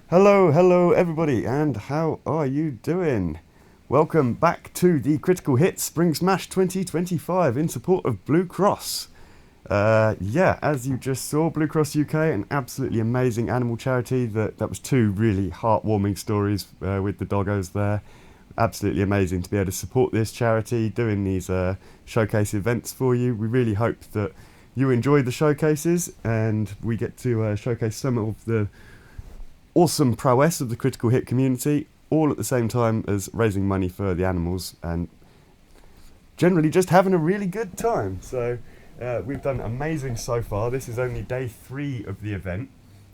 Hello everybody, and how are you doing? Welcome back to the Critical Hit Spring Smash 2025 in support of Blue Cross. As you just saw, Blue Cross UK, an absolutely amazing animal charity. That was two really heartwarming stories with the doggos there. Absolutely amazing to be able to support this charity, doing these showcase events for you. We really hope that you enjoy the showcases and we get to showcase some of the awesome prowess of the Critical Hit community, all at the same time as raising money for the animals and generally just having a really good time. So we've done amazing so far. This is only day 3 of the event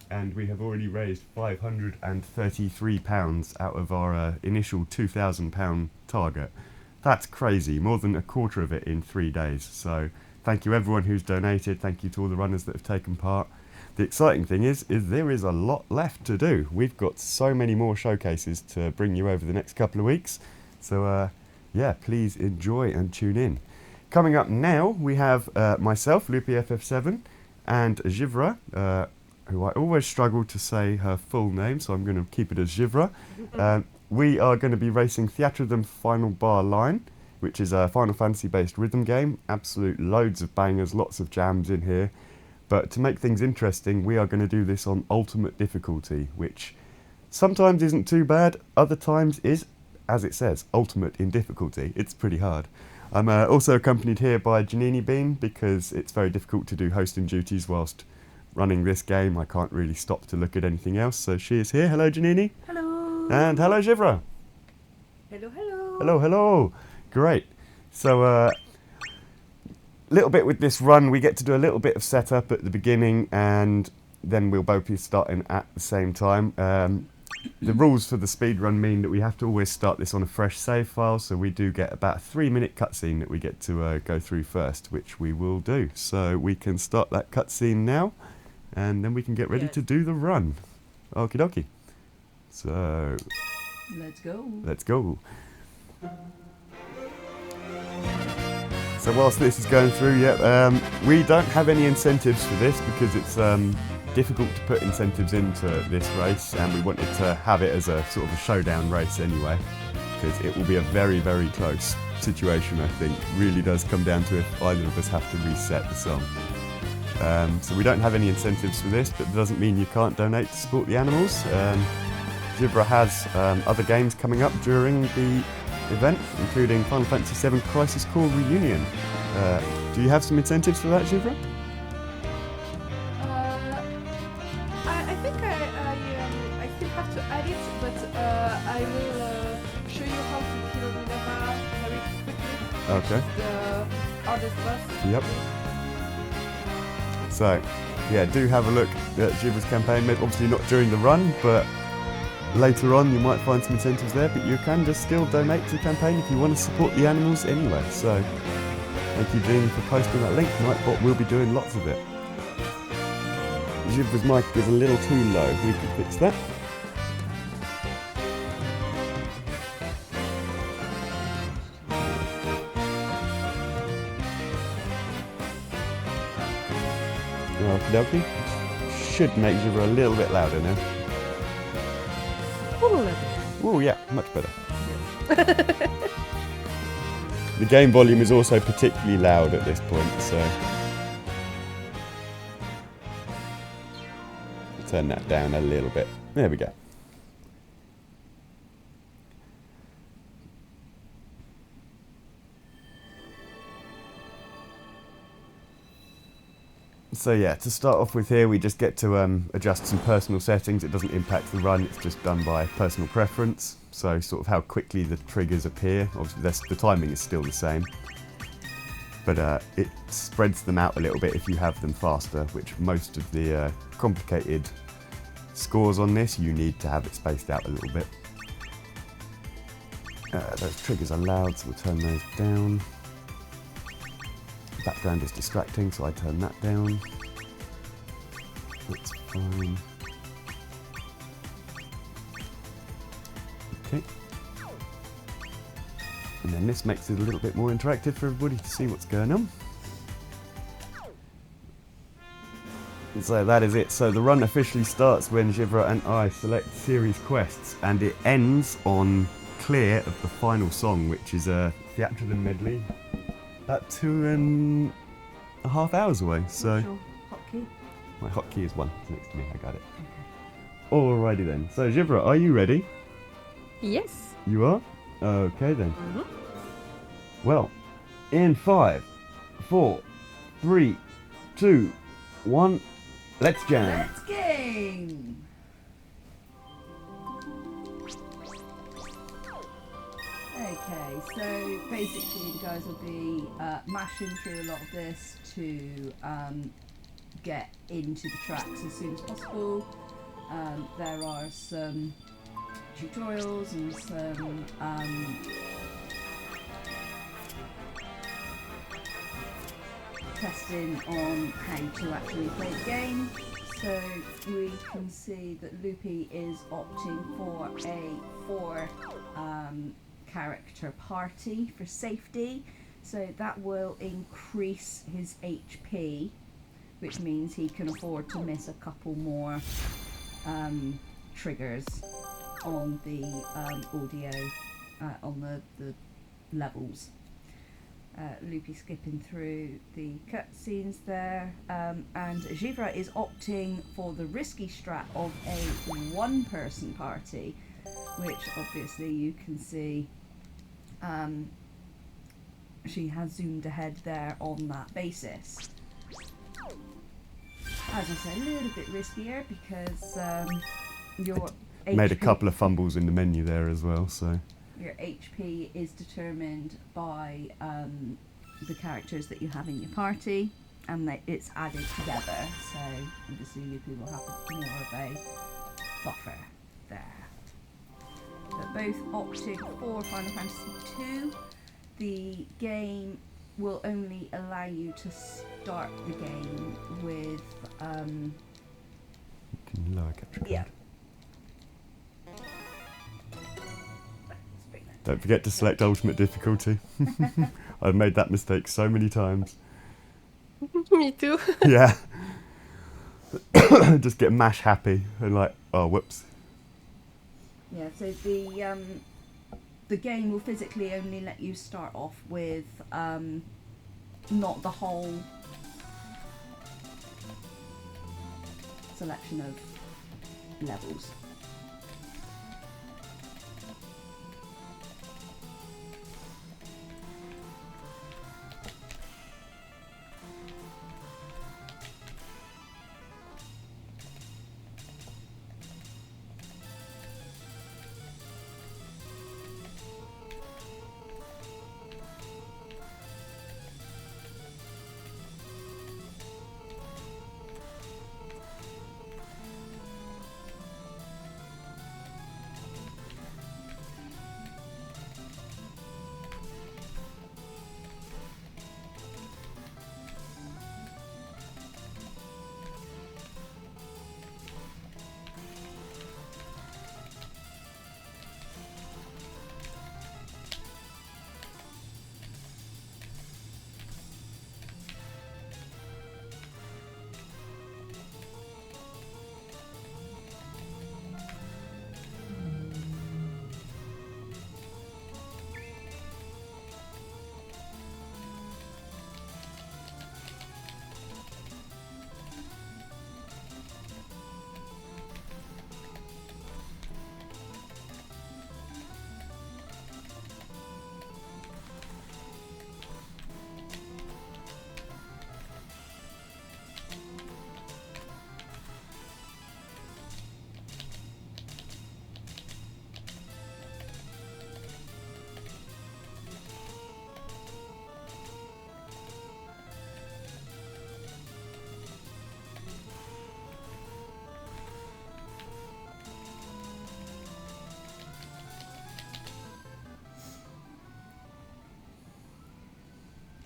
and we have already raised £533 out of our initial £2,000 target. That's crazy, more than a quarter of it in 3 days. So thank you everyone who's donated, thank you to all the runners that have taken part. The exciting thing is there is a lot left to do. We've got so many more showcases to bring you over the next couple of weeks. So please enjoy and tune in. Coming up now, we have myself, LoopyFF7, and Givra, who I always struggle to say her full name, so I'm going to keep it as Givra. We are going to be racing Theatrhythm Final Bar Line, which is a Final Fantasy based rhythm game. Absolute loads of bangers, lots of jams in here. But to make things interesting, we are going to do this on ultimate difficulty, which sometimes isn't too bad, other times is, as it says, ultimate in difficulty. It's pretty hard. I'm also accompanied here by Janini Bean, because it's very difficult to do hosting duties whilst running this game. I can't really stop to look at anything else, so she is here. Hello, Janini. Hello. And hello, Givra. Hello, hello. Hello. Great. So, little bit with this run, we get to do a little bit of setup at the beginning and then we'll both be starting at the same time. The rules for the speed run mean that we have to always start this on a fresh save file, so we do get about a 3-minute cutscene that we get to go through first, which we will do. So we can start that cutscene now and then we can get ready to do the run. Okie dokie. So let's go. So whilst this is going through, we don't have any incentives for this because it's difficult to put incentives into this race, and we wanted to have it as a sort of a showdown race anyway, because it will be a very, very close situation, I think. Really does come down to if either of us have to reset the song. So we don't have any incentives for this, but it doesn't mean you can't donate to support the animals. Givra has other games coming up during the event, including Final Fantasy VII Crisis Core Reunion. Do you have some incentives for that, Givra? I think I still have to add it, but I will show you how to kill Minerva very quickly. Okay. The hardest boss. Yep. So, do have a look at Givra's campaign. Maybe obviously not during the run, but later on you might find some incentives there, but you can just still donate to the campaign if you want to support the animals anyway. So thank you, Jean, for posting that link. Nightbot will be doing lots of it. Givra's mic is a little too low. We can fix that. Okie dokie. Should make Givra a little bit louder now. Oh yeah, much better. The game volume is also particularly loud at this point, so turn that down a little bit. There we go. So to start off with here, we just get to adjust some personal settings. It doesn't impact the run, it's just done by personal preference. So sort of how quickly the triggers appear. Obviously the timing is still the same, but it spreads them out a little bit if you have them faster, which most of the complicated scores on this, you need to have it spaced out a little bit. Those triggers are loud, so we'll turn those down. Background is distracting, so I turn that down. That's fine. Okay. And then this makes it a little bit more interactive for everybody to see what's going on. So that is it. So the run officially starts when Givra and I select series quests, and it ends on clear of the final song, which is a Theatrhythm medley, about 2.5 hours away. So What's your hotkey? my hotkey is 1. It's next to me. I got it. Alrighty then. So Givra, are you ready? Yes. You are? Okay then. Mm-hmm. Well, in 5, 4, 3, 2, 1, let's jam. Let's game! Okay, so basically you guys will be mashing through a lot of this to get into the tracks as soon as possible. There are some tutorials and some testing on how to actually play the game. So we can see that Loopy is opting for a 4 character party for safety. So that will increase his HP, which means he can afford to miss a couple more triggers on the audio, on the levels. Loopy skipping through the cutscenes there, and Givra is opting for the risky strat of a 1-person party, which obviously you can see she has zoomed ahead there on that basis. As I said, a little bit riskier because your Made a HP couple of fumbles in the menu there as well, so your HP is determined by the characters that you have in your party, and it's added together, so obviously Loopy will have more of a buffer there. But both opted for Final Fantasy II. The game will only allow you to start the game with lower capture card. yeah. Don't forget to select ultimate difficulty. I've made that mistake so many times. Me too. Yeah. Just get mash happy and like, oh whoops. Yeah, so the game will physically only let you start off with not the whole selection of levels.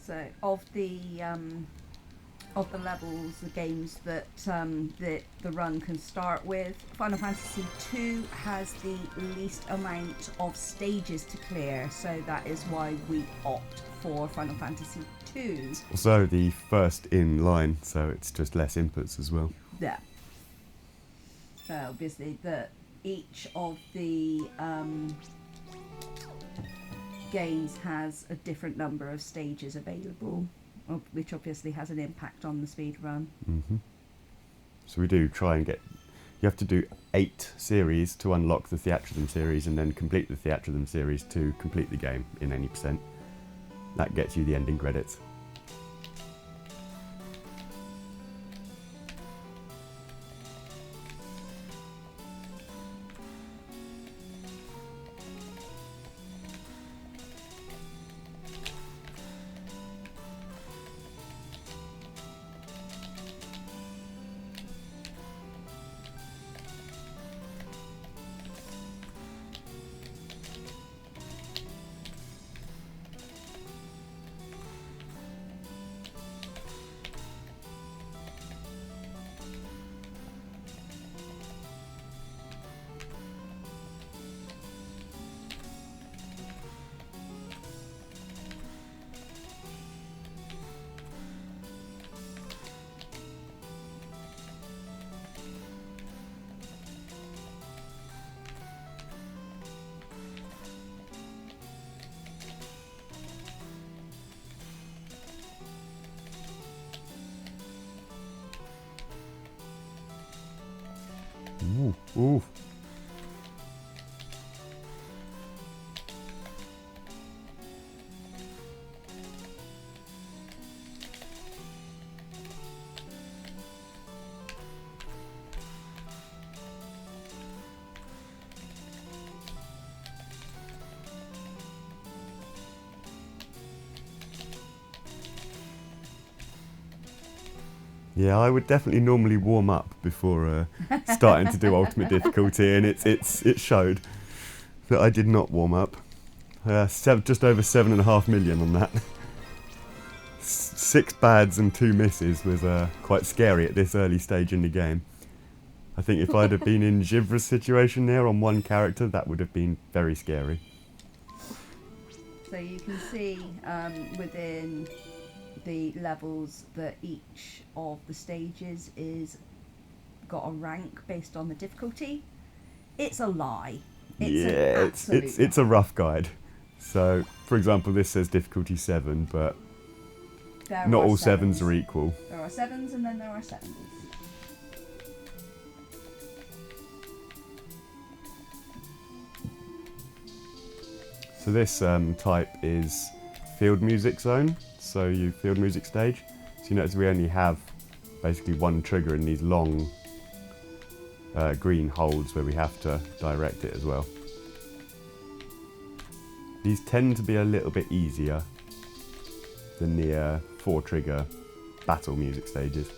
So of the of the levels, the games that the run can start with, Final Fantasy II has the least amount of stages to clear, so that is why we opt for Final Fantasy II. Also the first in line, so it's just less inputs as well. Yeah. So obviously each of the games has a different number of stages available, which obviously has an impact on the speed run. Mm-hmm. So we do try and get... You have to do 8 series to unlock the Theatrhythm series, and then complete the Theatrhythm series to complete the game in any percent. That gets you the ending credits. Ooh, ooh. Yeah, I would definitely normally warm up before starting to do ultimate difficulty, and it showed that I did not warm up. Just over 7.5 million on that. 6 bads and 2 misses was quite scary at this early stage in the game. I think if I'd have been in Givra's situation there on one character, that would have been very scary. So you can see within the levels that each of the stages is got a rank based on the difficulty. It's a lie. It's a rough guide. So, for example, this says difficulty 7, but not all 7s are equal. There are 7s and then there are 70s. So this type is field music zone, so you field music stage. So you notice we only have basically one trigger in these long green holes where we have to direct it as well. These tend to be a little bit easier than the 4 trigger battle music stages.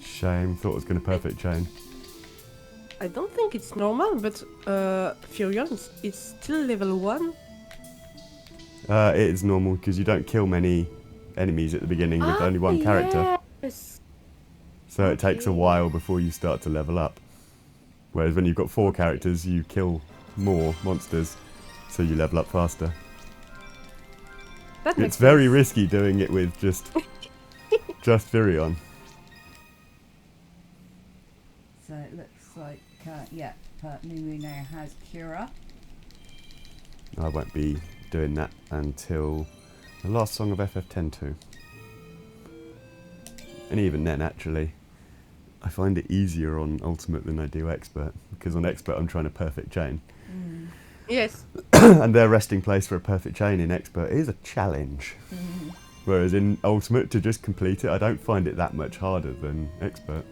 Shame, thought it was going to perfect chain. I don't think it's normal, but Furion is still level 1. It is normal because you don't kill many enemies at the beginning with only one character. Yes. So it takes a while before you start to level up. Whereas when you've got 4 characters, you kill more monsters, so you level up faster. That makes It's very sense. risky doing it with just Virion. So it looks like, Mumu now has Cura. I won't be doing that until the last song of FF102. And even then, actually, I find it easier on Ultimate than I do Expert, because on Expert I'm trying to perfect chain. Yes. And their resting place for a perfect chain in Expert is a challenge. Whereas in Ultimate, to just complete it, I don't find it that much harder than Expert.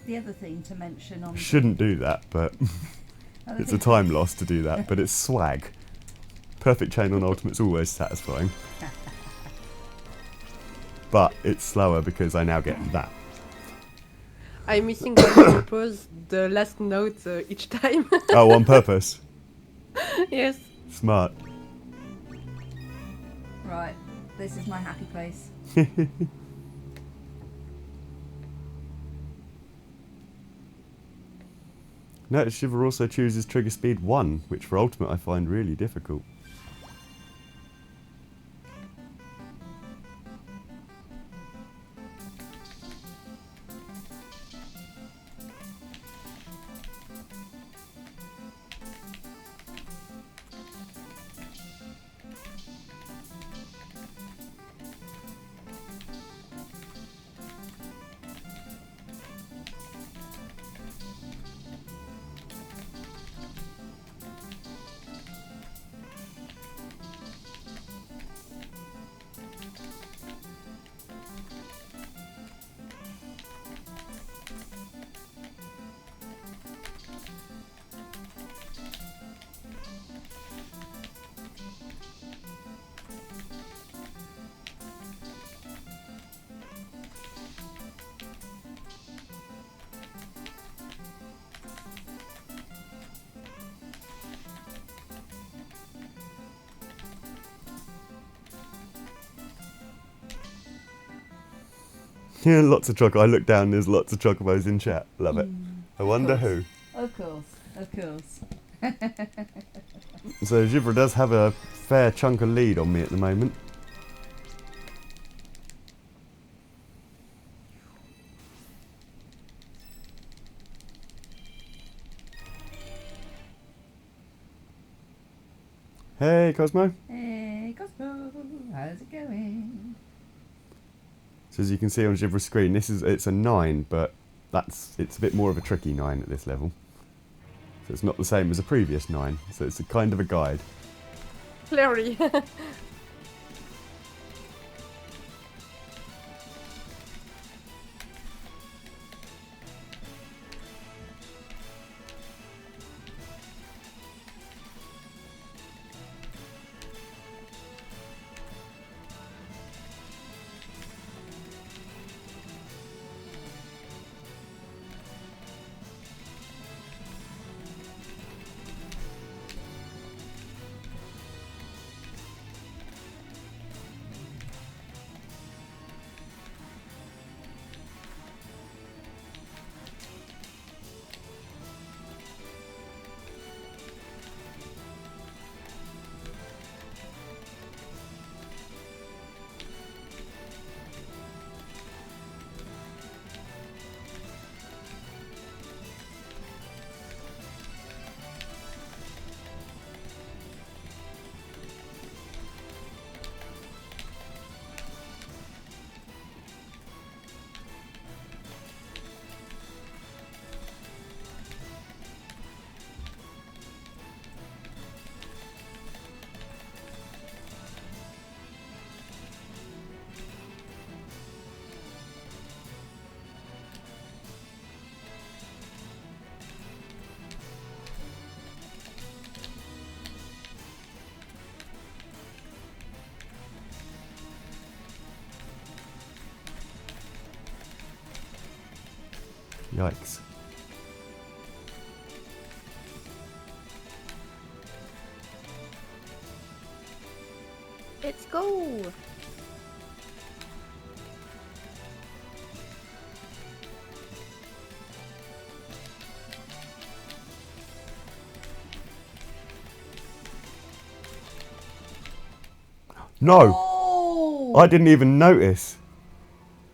The other thing to mention on Shouldn't do that, but other it's a thing- time loss to do that, but it's swag. Perfect chain on Ultimate's always satisfying. But it's slower because I now get that. I'm missing on purpose the last note each time. Oh, on purpose. Yes. Smart. Right, this is my happy place. Notice Shiver also chooses trigger speed 1, which for Ultimate I find really difficult. Yeah, lots of chocolate. I look down, there's lots of chocobos in chat. Love it. I wonder who. Of course, of course. So Givra does have a fair chunk of lead on me at the moment. Hey Cosmo. Hey, Cosmo, how's it going? So as you can see on Givra's screen, it's a 9, but it's a bit more of a tricky 9 at this level. So it's not the same as a previous 9, so it's a kind of a guide. Clearly. Yikes. Let's go! No! Oh! I didn't even notice.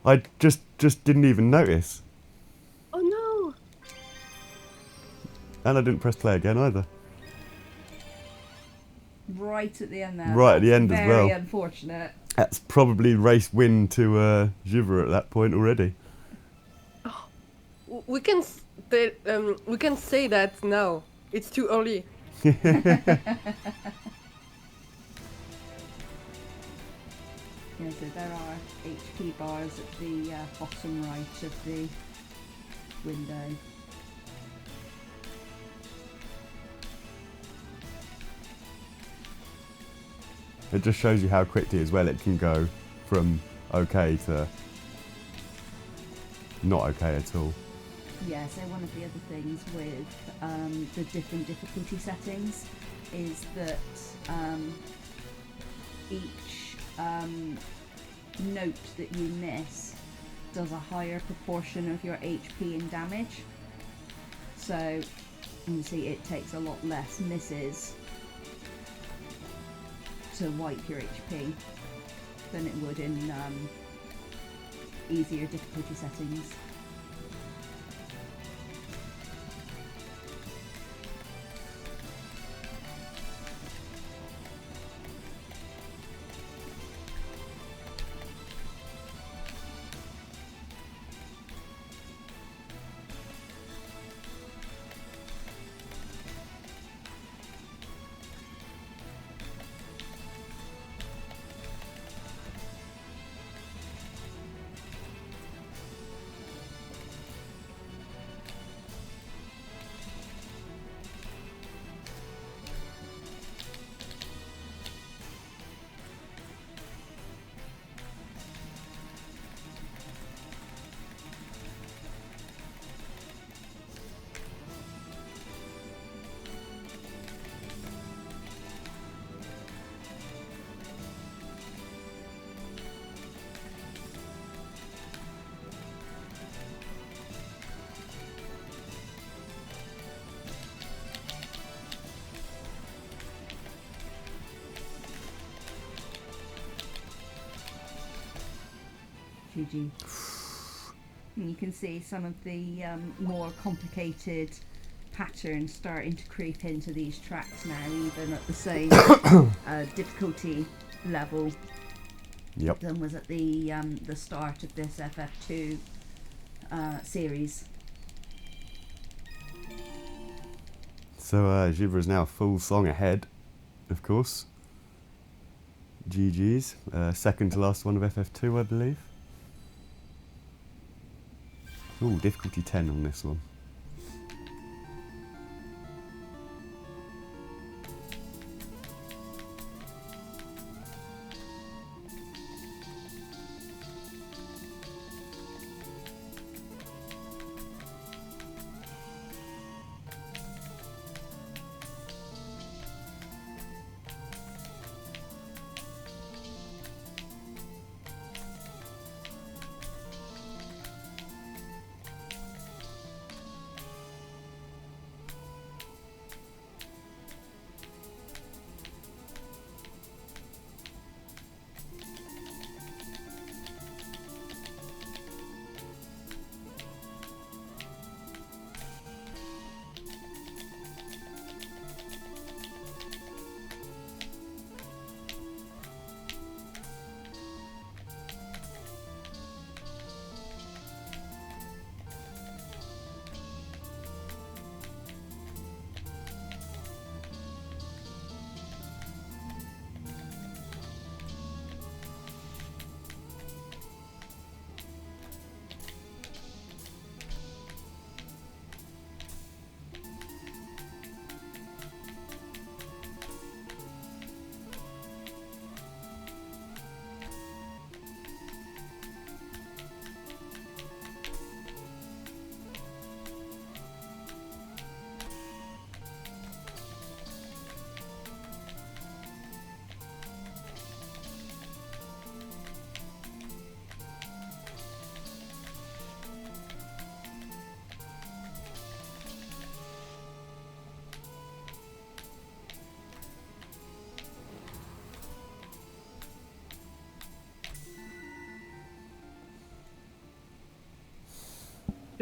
I just didn't even notice. Oh no! And I didn't press play again either. Right at the end there. Right at the That's end as well. Very unfortunate. That's probably race win to Givra at that point already. We can we can say that now. It's too early. Yeah, so there are HP bars at the bottom right of the window. It just shows you how quickly as well it can go from okay to not okay at all. Yeah, so one of the other things with the different difficulty settings is that each note that you miss does a higher proportion of your HP and damage. So you can see it takes a lot less misses to wipe your HP than it would in easier difficulty settings. GG. And you can see some of the more complicated patterns starting to creep into these tracks now, even at the same difficulty level Yep. than was at the start of this FF2 series. So Givra is now full song ahead, of course. GG's. Second to last one of FF2, I believe. Ooh, difficulty 10 on this one.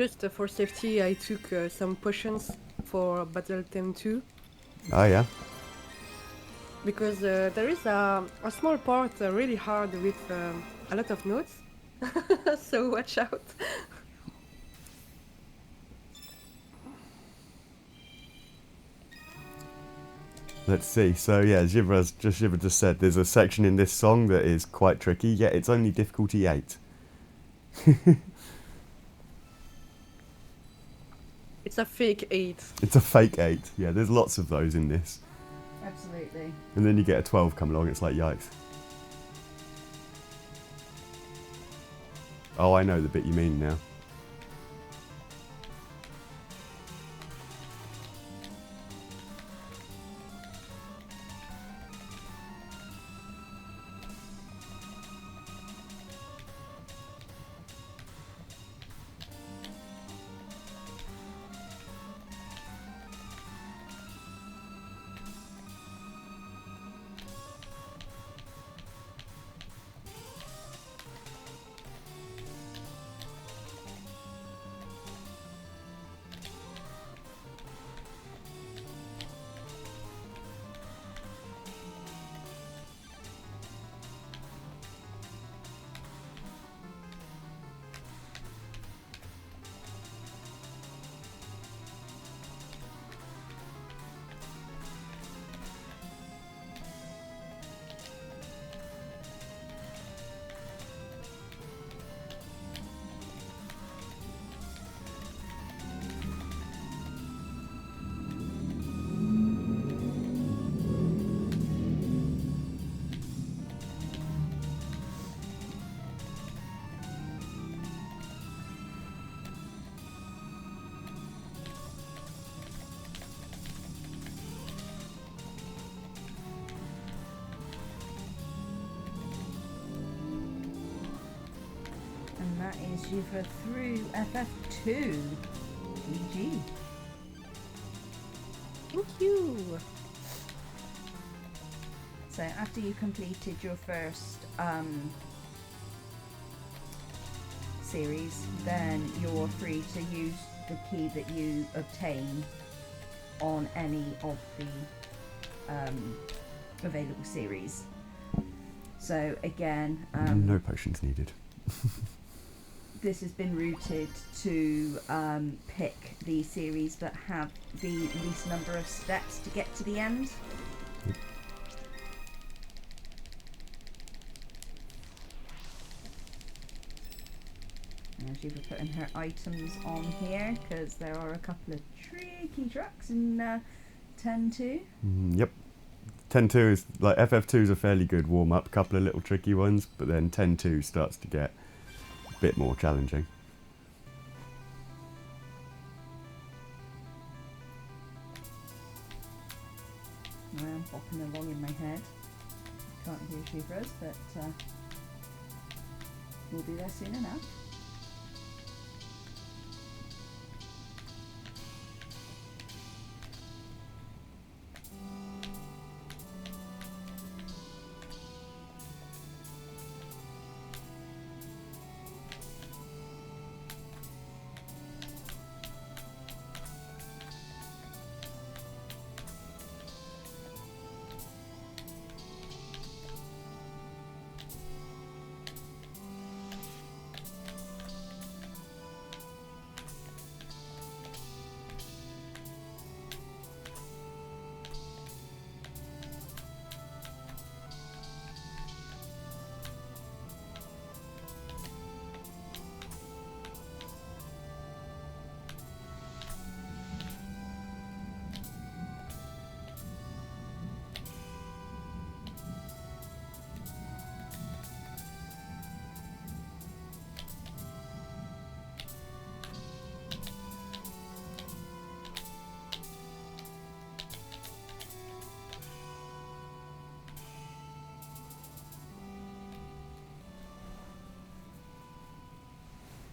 Just for safety, I took some potions for Battle Theme 2 Oh yeah. because there is a small part really hard with a lot of notes. So watch out. Let's see. So yeah, Givra just said there's a section in this song that is quite tricky. Yet it's only difficulty 8. It's a fake 8. It's a fake 8. Yeah, there's lots of those in this. Absolutely. And then you get a 12 come along. It's like yikes. Oh, I know the bit you mean now. And that is Givra through FF2. GG. Thank you. So after you completed your first series, then you're free to use the key that you obtain on any of the available series. So again, No potions needed. this has been routed to pick the series that have the least number of steps to get to the end. Yep. Now she's putting her items on here because there are a couple of tricky tracks in 10-2. Yep. 10-2 is like FF2 is a fairly good warm up, couple of little tricky ones, but then 10-2 starts to get a bit more challenging. I am popping along in my head. Can't hear Givra's, but we'll be there soon enough.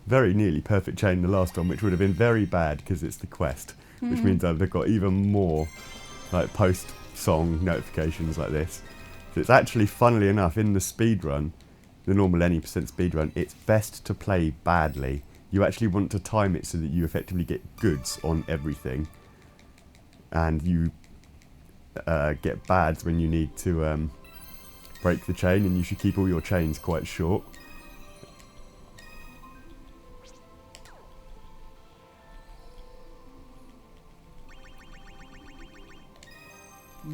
Very nearly perfect chain the last one, which would have been very bad because it's the quest, which means I've got even more like post-song notifications like this. So it's actually, funnily enough, in the speedrun, the normal any % speedrun, it's best to play badly you actually want to time it so that you effectively get goods on everything, and you get bads when you need to break the chain, and you should keep all your chains quite short.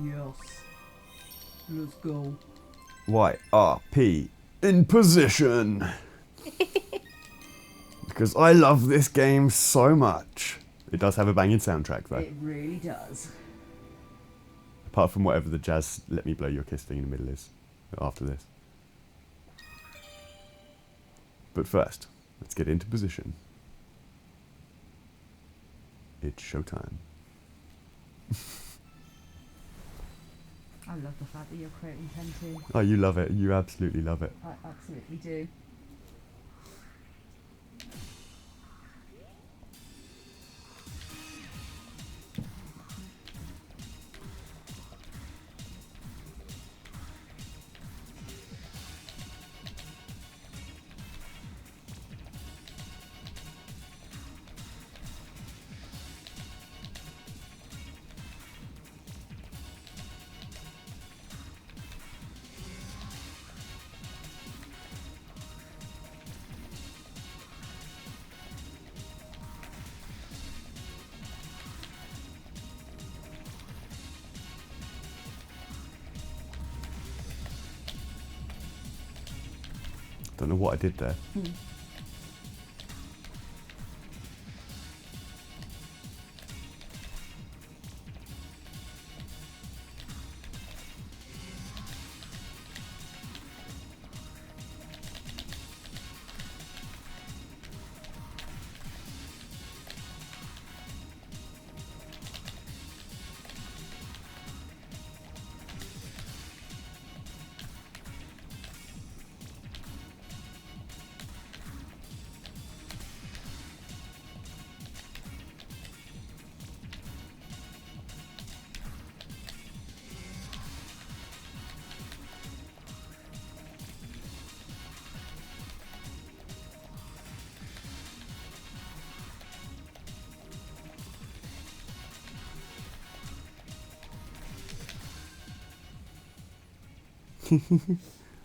Yes. Let's go. YRP in position. Because I love this game so much. It does have a banging soundtrack though. It really does. Apart from whatever the jazz Let Me Blow Your Kiss thing in the middle is after this. But first, let's get into position. It's showtime. I love the fact that you're creating 10 too. Oh, you love it. You absolutely love it. I absolutely do. Don't know what I did there.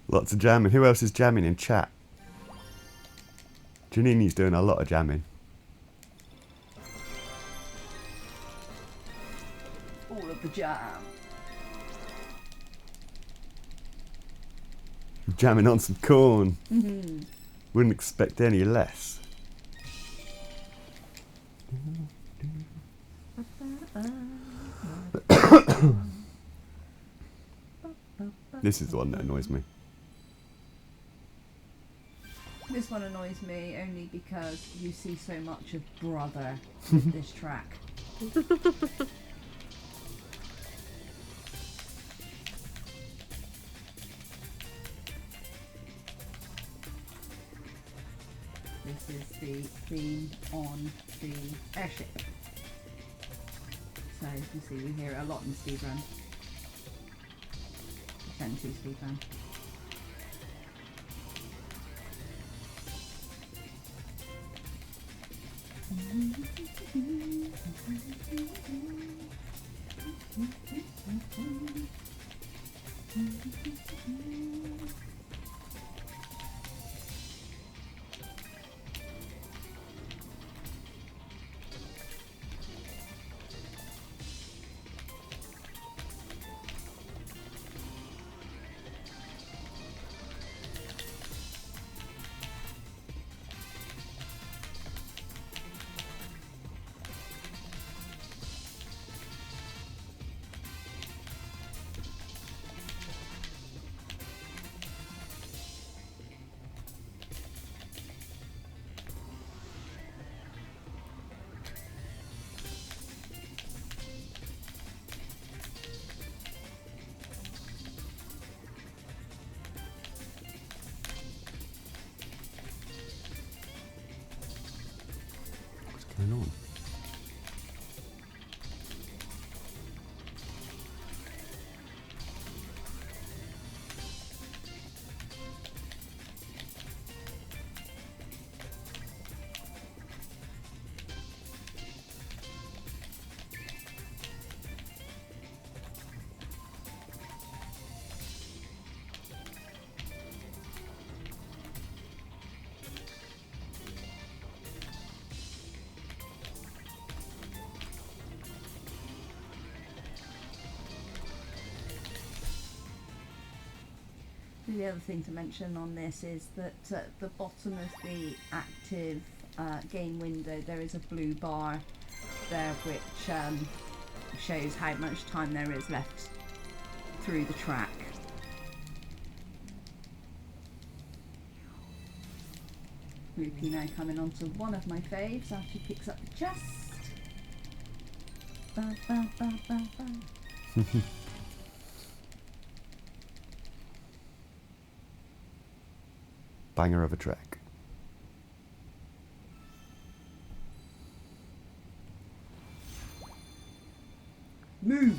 Lots of jamming. Who else is jamming in chat? Janini's doing a lot of jamming. All of the jam. Jamming on some corn. Wouldn't expect any less. This is the one that annoys me. This one annoys me only because you see so much of brother with this track. This is the theme on the airship. So you can see we hear it a lot in speedrun. 10-2 speedrun. The other thing to mention on this is that at the bottom of the active game window there is a blue bar there which shows how much time there is left through the track. Loopy now coming onto one of my faves after he picks up the chest. Ba, ba, ba, ba, ba. Banger of a track. Move!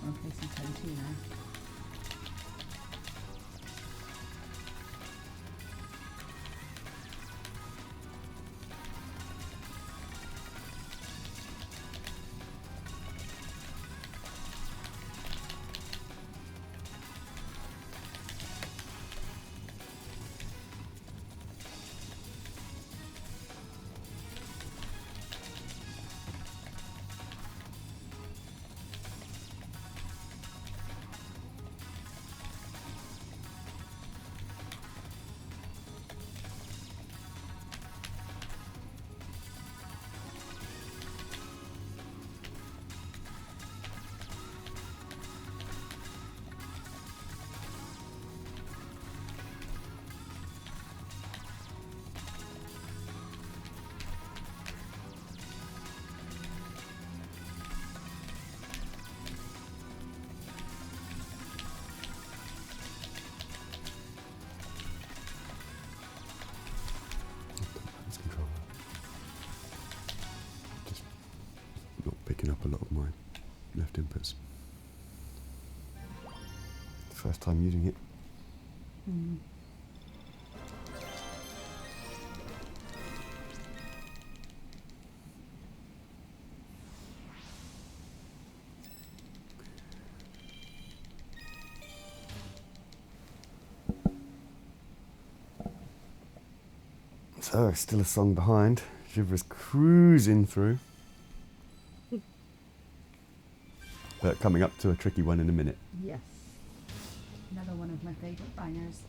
I'm facing 10-2 now. Picking up a lot of my left inputs. First time using it. Mm. So, still a song behind. Givra's cruising through. But coming up to a tricky one in a minute. Yes. Another one of my favourite bangers.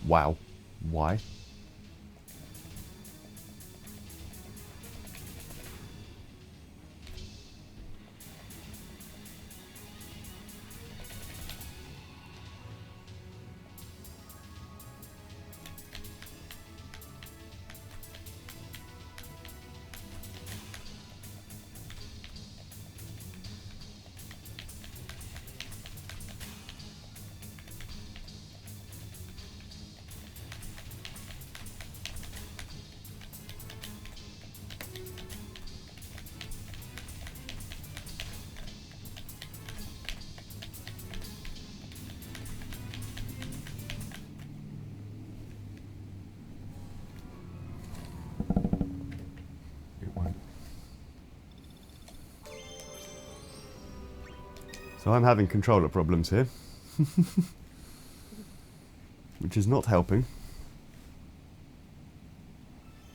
Wow. Why? So I'm having controller problems here, which is not helping.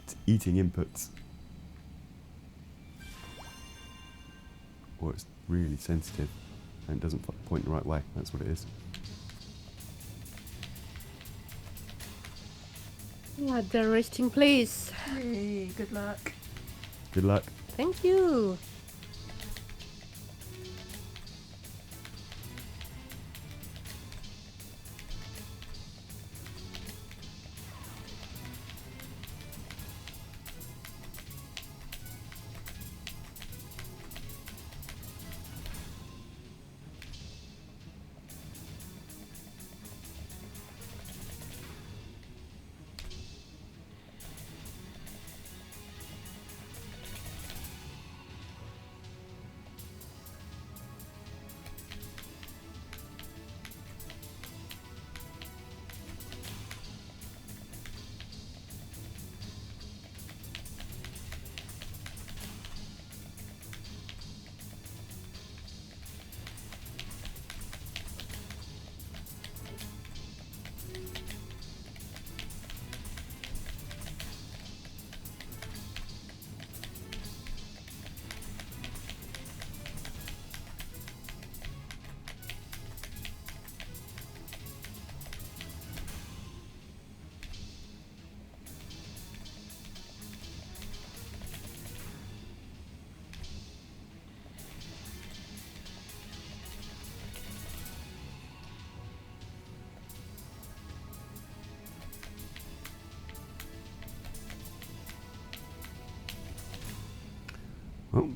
It's eating inputs. Or it's really sensitive and doesn't point the right way. That's what it is. Yeah, the resting place. Yay, good luck. Good luck. Thank you.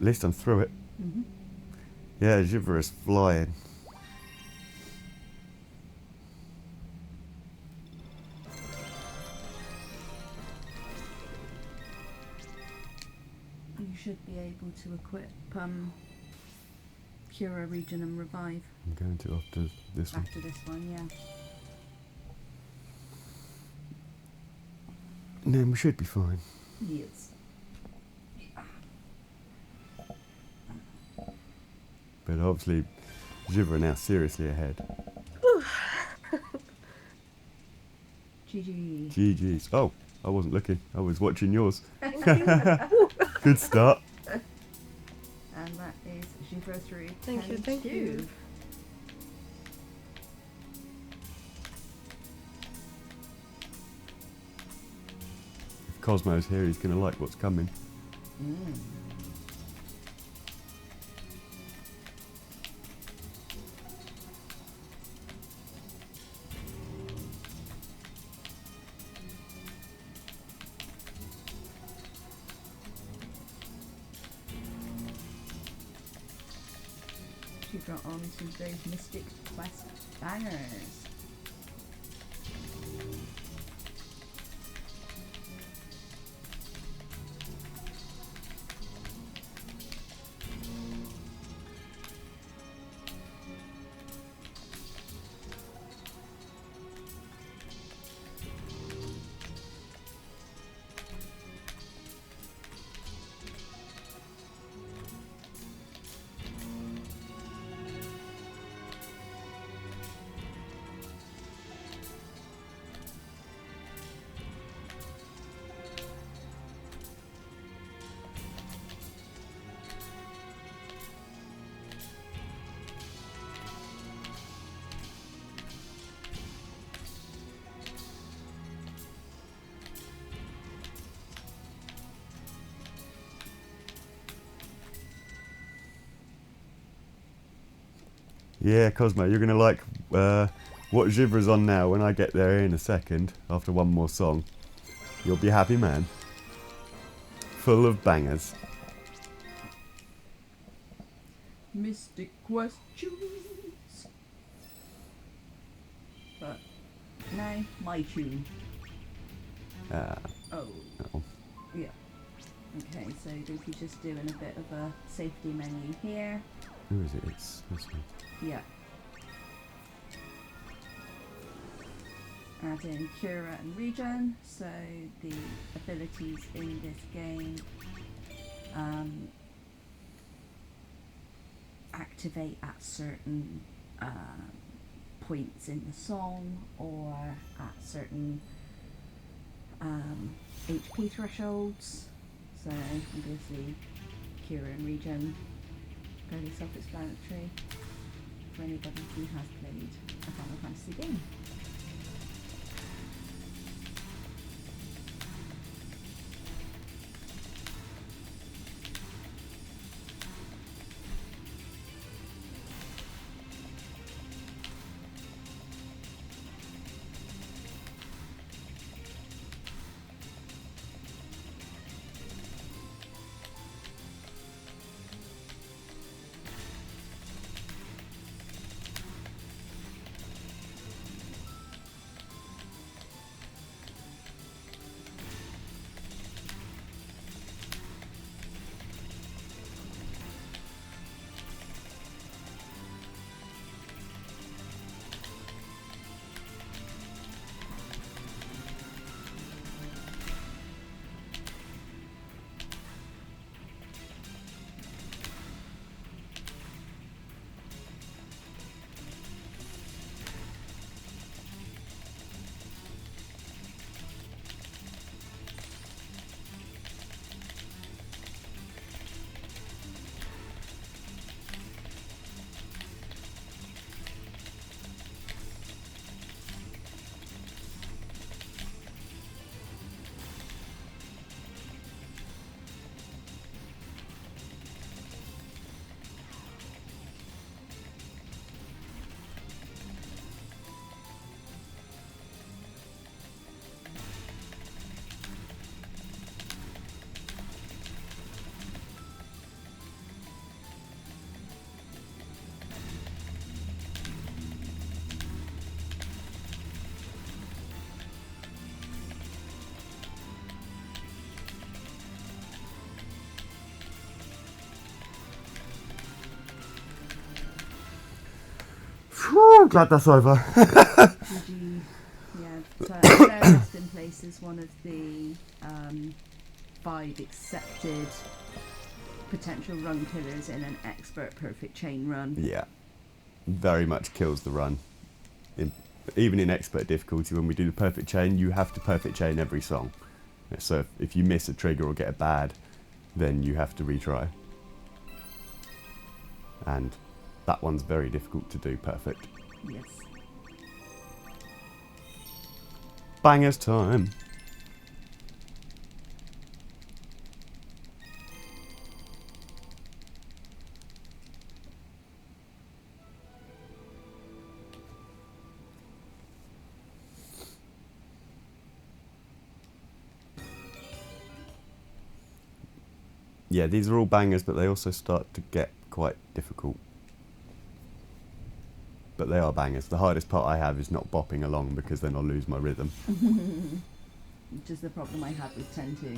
At least I'm through it. Mm-hmm. Yeah, Givra is flying. You should be able to equip Cura, Regen and Revive I'm going to after this one. after this one, yeah. And then we should be fine. Yes. But obviously, Givra now seriously ahead. GG. GG's. Oh, I wasn't looking. I was watching yours. Thank you. Good start. And that is Givra 3. Thank you, thank you. If Cosmo's here, he's going to like what's coming. Mm. Givra on to those Mystic Quest bangers. Yeah, Cosmo, you're going to like what Givra's on now when I get there in a second, after one more song. You'll be a happy man. Full of bangers. Mystic questions. But now my tune. Ah, Oh, oh. yeah. Okay, so Doopy's just doing a bit of a safety menu here. Who is it? It's this one. Yeah. Add in Cura and Regen, so the abilities in this game activate at certain points in the song or at certain HP thresholds. So obviously Cura and Regen, fairly self-explanatory for anybody who has played a Final Fantasy game. Whew, glad that's over. Would you, yeah, so Fair Resting Place is one of the 5 accepted potential run killers in an expert perfect chain run. Yeah, very much kills the run. Even in expert difficulty, when we do the perfect chain, you have to perfect chain every song. So if you miss a trigger or get a bad, then you have to retry. And that one's very difficult to do perfect. Yes. Bangers time. Yeah, these are all bangers, but they also start to get quite difficult. But they are bangers. The hardest part I have is not bopping along because then I'll lose my rhythm. Which is the problem I have with 10-2.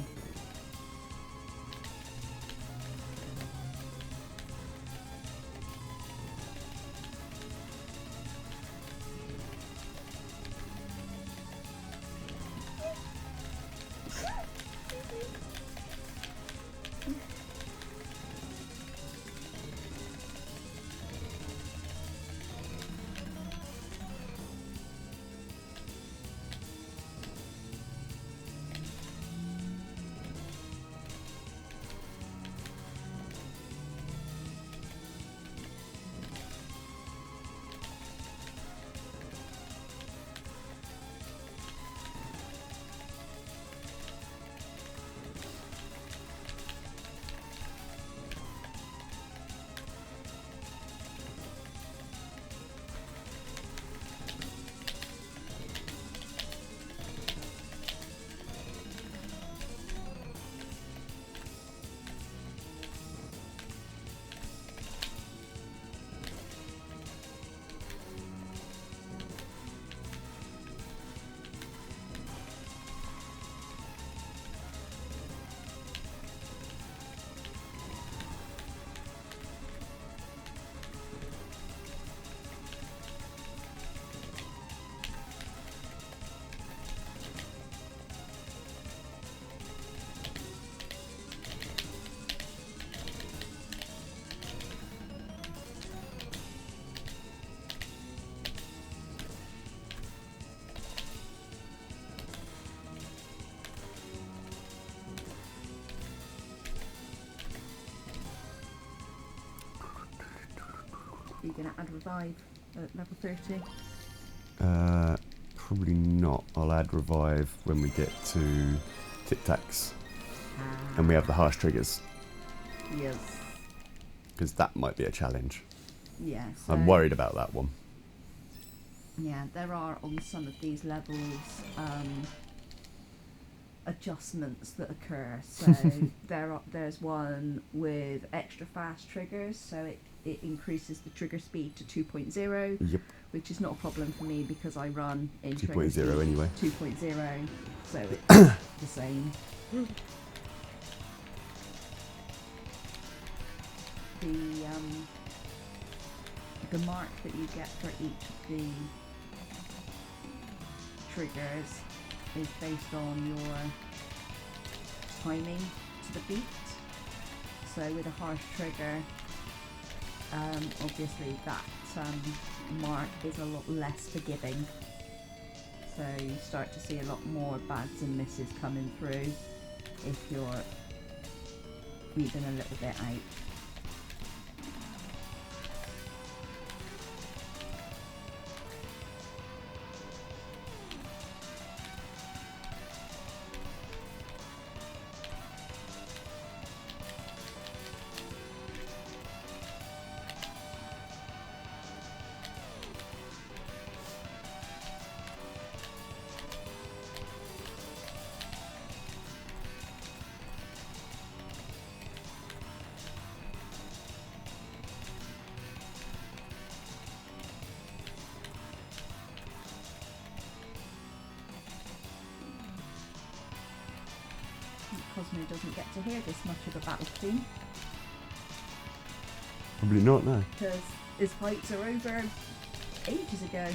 Are you going to add revive at level 30? Probably not. I'll add revive when we get to tic tacs and we have the harsh triggers, Yes. because that might be a challenge. Yeah. I'm worried about that one. Yeah, there are on some of these levels adjustments that occur. So there's one with extra fast triggers, so it increases the trigger speed to 2.0, Yep. which is not a problem for me because I run in 2.0 anyway. 2.0, so it's the same. The mark that you get for each of the triggers is based on your timing to the beat. So with a harsh trigger, obviously that mark is a lot less forgiving. So you start to see a lot more bads and misses coming through if you're even a little bit out. Cosmo doesn't get to hear this much of a battle theme Probably not, no. because his fights are over ages ago.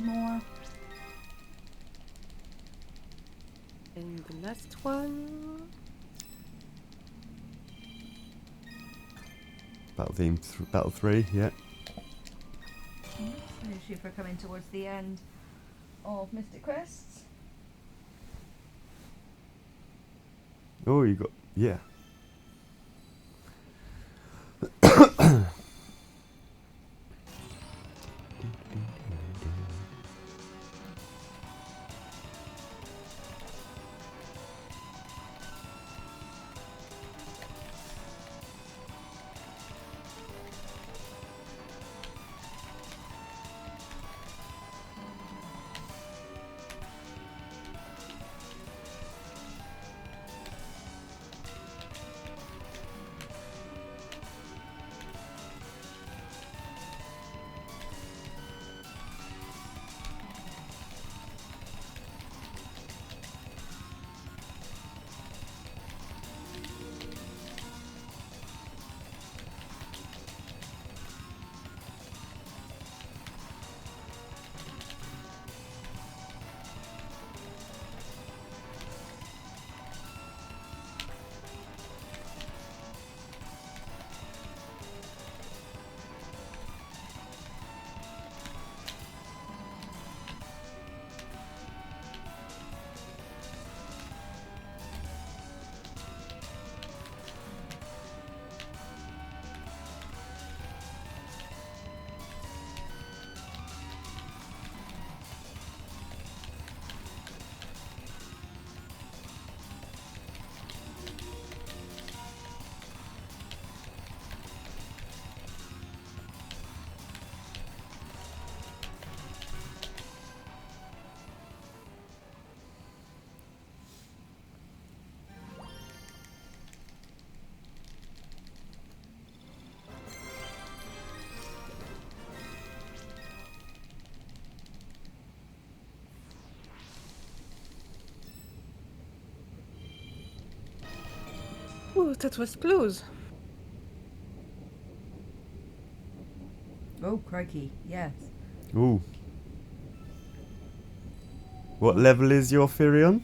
More. And the last one. Battle 3, yeah. Especially if we're coming towards the end of Mystic Quests. Oh, you got, yeah. Oh, that was close. Oh, crikey, yes. Ooh. What level is your Firion?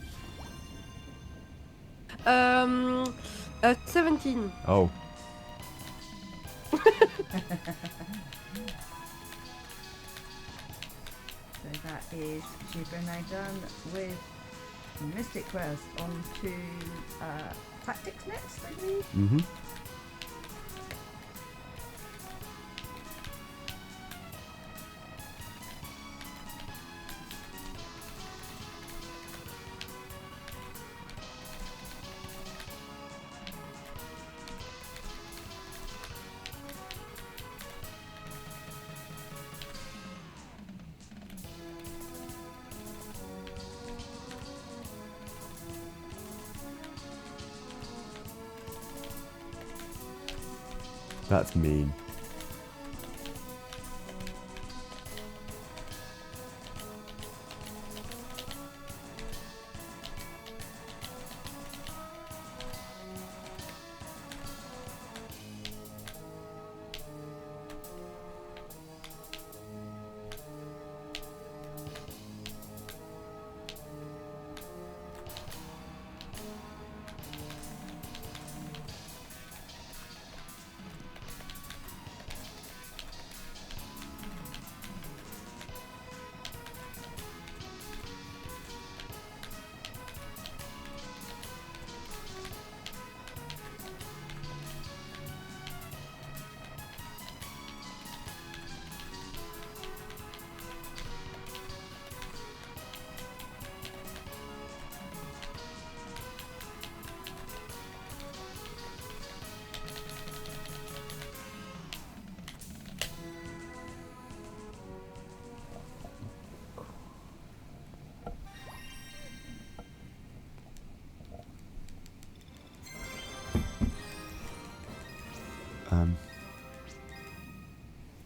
At 17. Oh. So that is Givra now done with Mystic Quest. On to Tactics next, I believe. Mm-hmm. That's mean.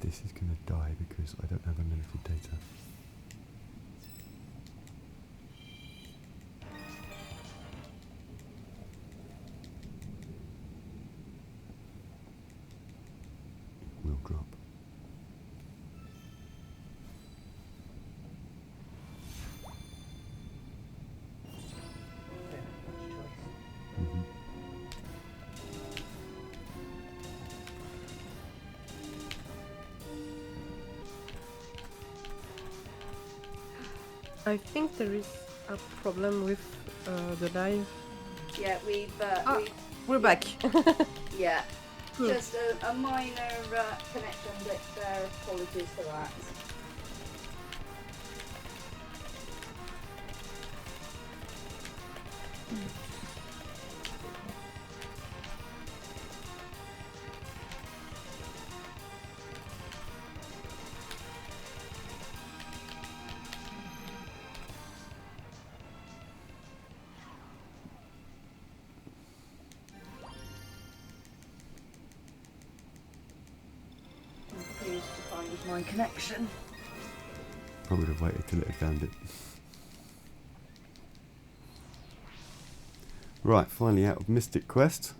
This is going to die because I don't have unlimited data. It will drop. Mhm. I think there is a problem with the live. Yeah, we've We're back. yeah, Hmm. just a minor connection blip there. Apologies for that. Confused to find my connection. I would have waited till it had found it. Right, finally out of Mystic Quest.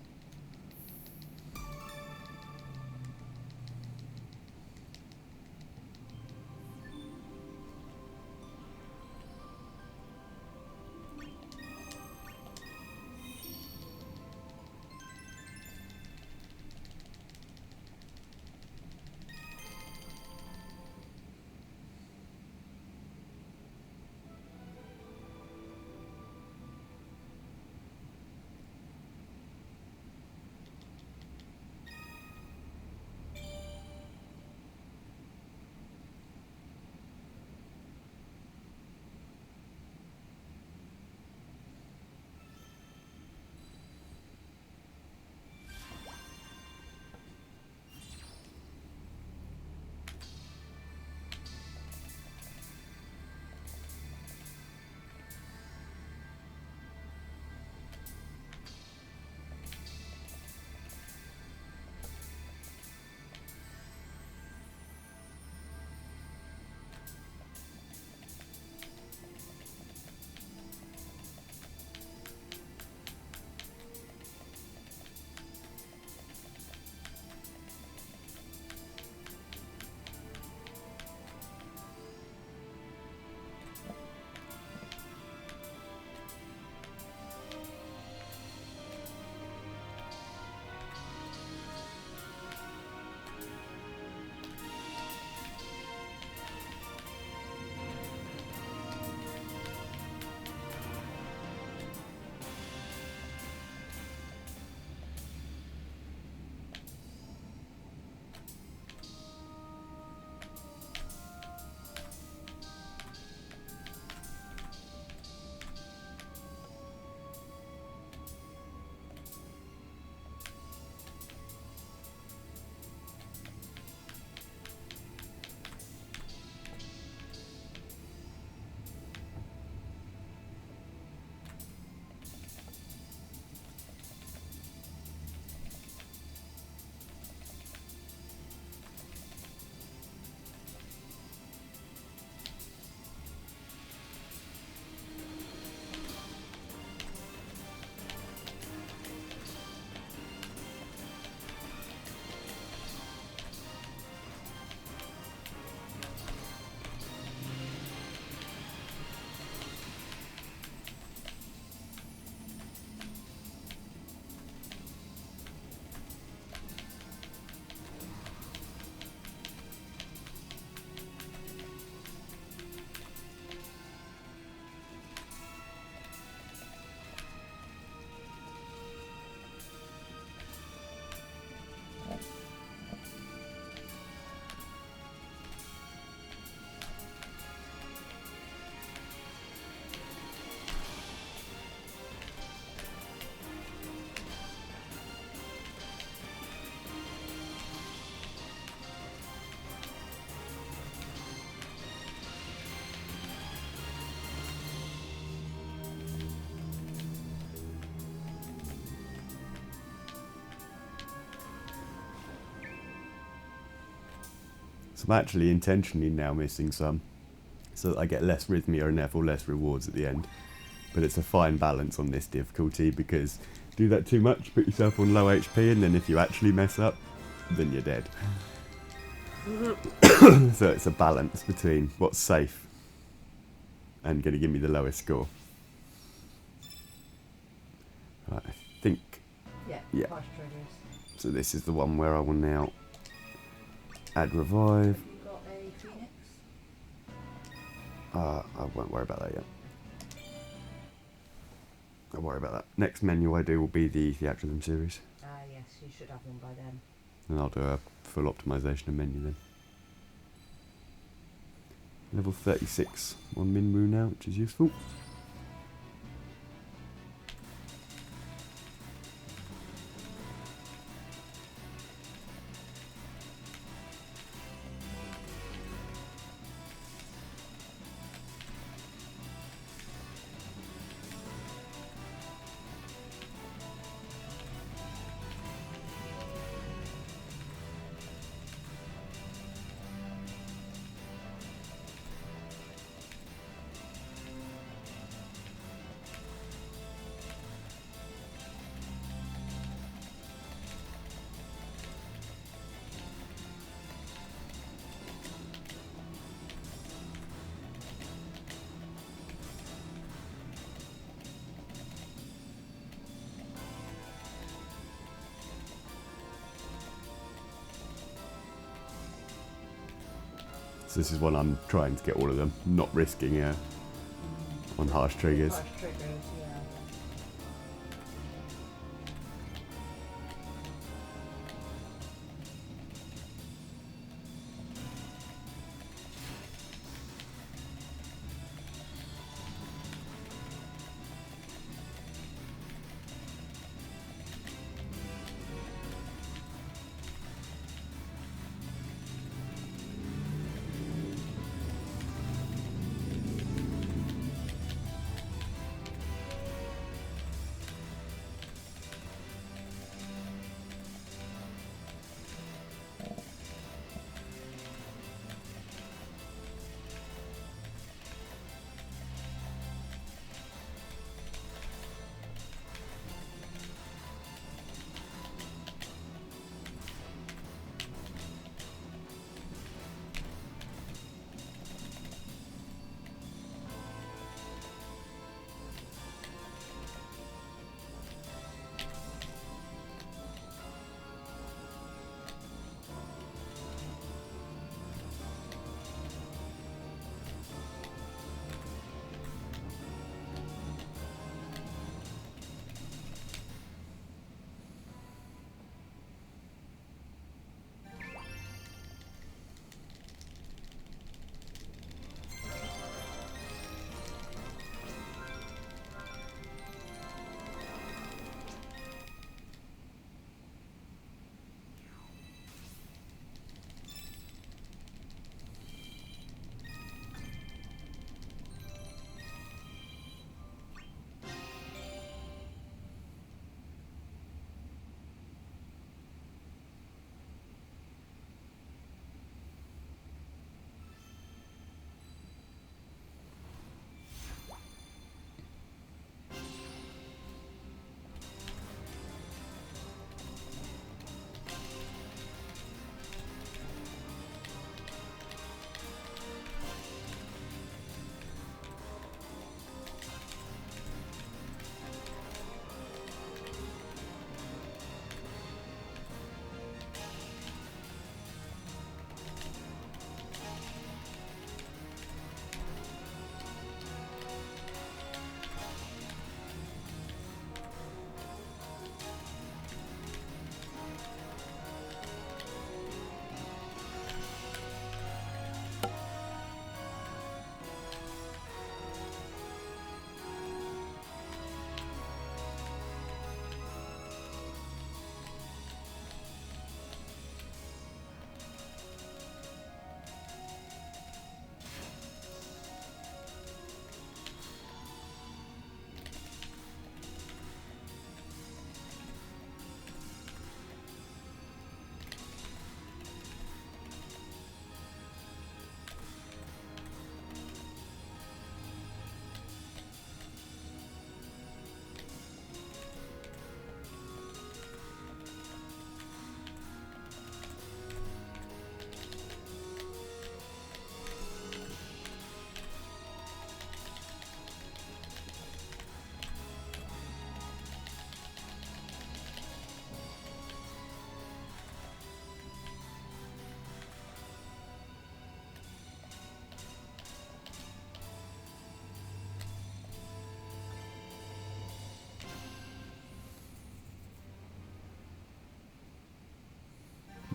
So I'm actually intentionally now missing some, so that I get less rhythmia and therefore less rewards at the end. But it's a fine balance on this difficulty, because do that too much, put yourself on low HP, and then if you actually mess up, then you're dead. So it's a balance between what's safe and going to give me the lowest score. Right, I think. Yeah. Harsh triggers. So this is the one where I will now add revive. Have you got a phoenix? I won't worry about that yet. I'll worry about that. Next menu I do will be the Theatrhythm series. Yes, you should have one by then. And I'll do a full optimization of menu then. Level 36 on Minwoo now, which is useful. So this is one I'm trying to get all of them, not risking on harsh triggers. Harsh triggers, yeah.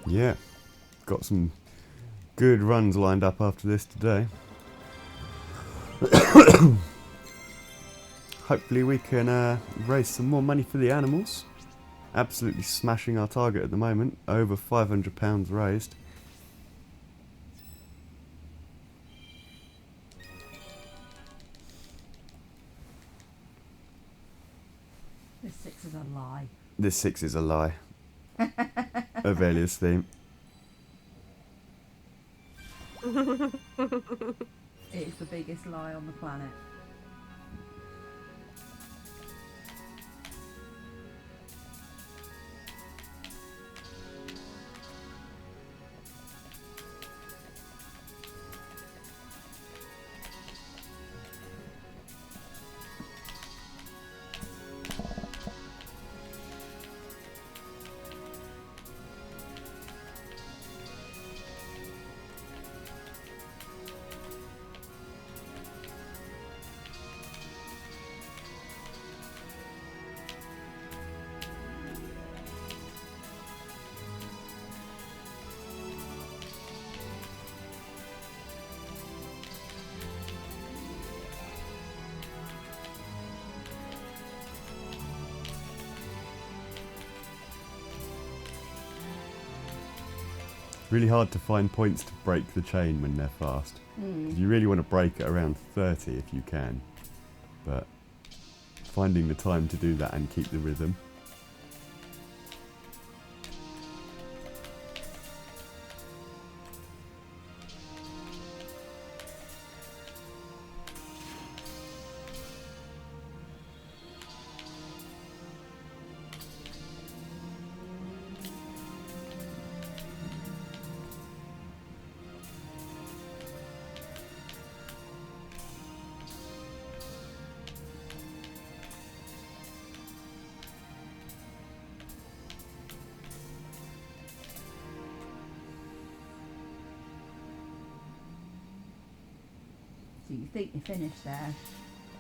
Yeah, got some good runs lined up after this today. Hopefully we can raise some more money for the animals. Absolutely smashing our target at the moment, over £500 raised. This 6 is a lie. This 6 is a lie. Avelia's theme. It is the biggest lie on the planet. Really hard to find points to break the chain when they're fast. Mm. You really want to break at around 30 if you can. But finding the time to do that and keep the rhythm. So you think you're finished there,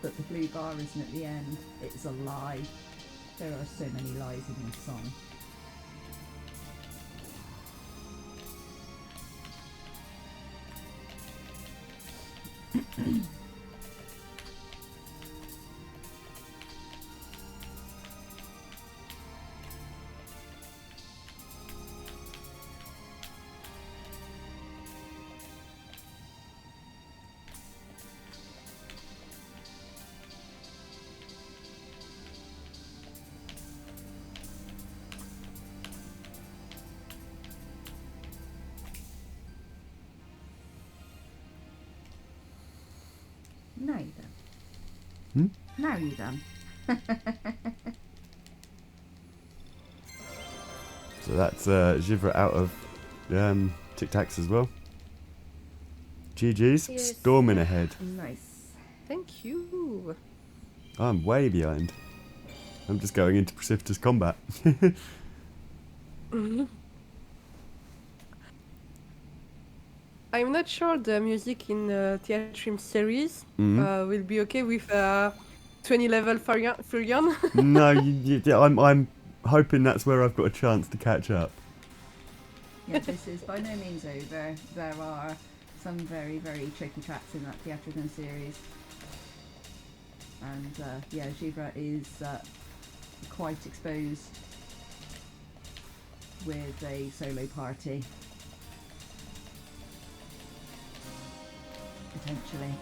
but the blue bar isn't at the end. It's a lie. There are so many lies in this song. Now you're done. Now you're done. So that's Givra out of Tic Tacs as well. GG's, Yes. storming ahead. Nice. Thank you. I'm way behind. I'm just going into precipitous combat. I'm not sure the music in Theatrhythm series Mhm. will be okay with 20 level Furion. No, I'm hoping that's where I've got a chance to catch up. Yeah, this is by no means over. There are some very, very tricky tracks in that Theatrhythm series. And yeah, Givra is quite exposed with a solo party. Potentially.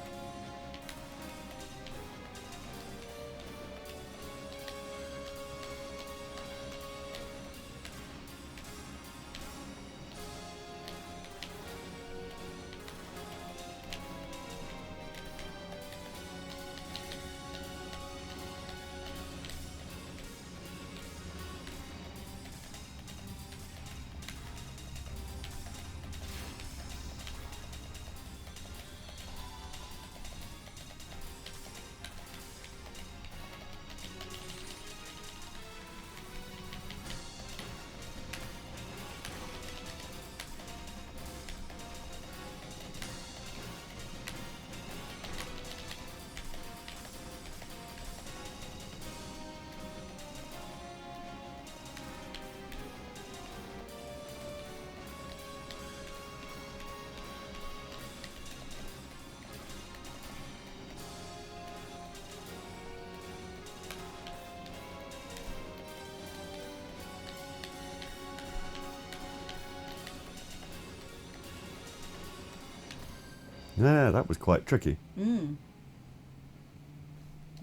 Yeah, that was quite tricky.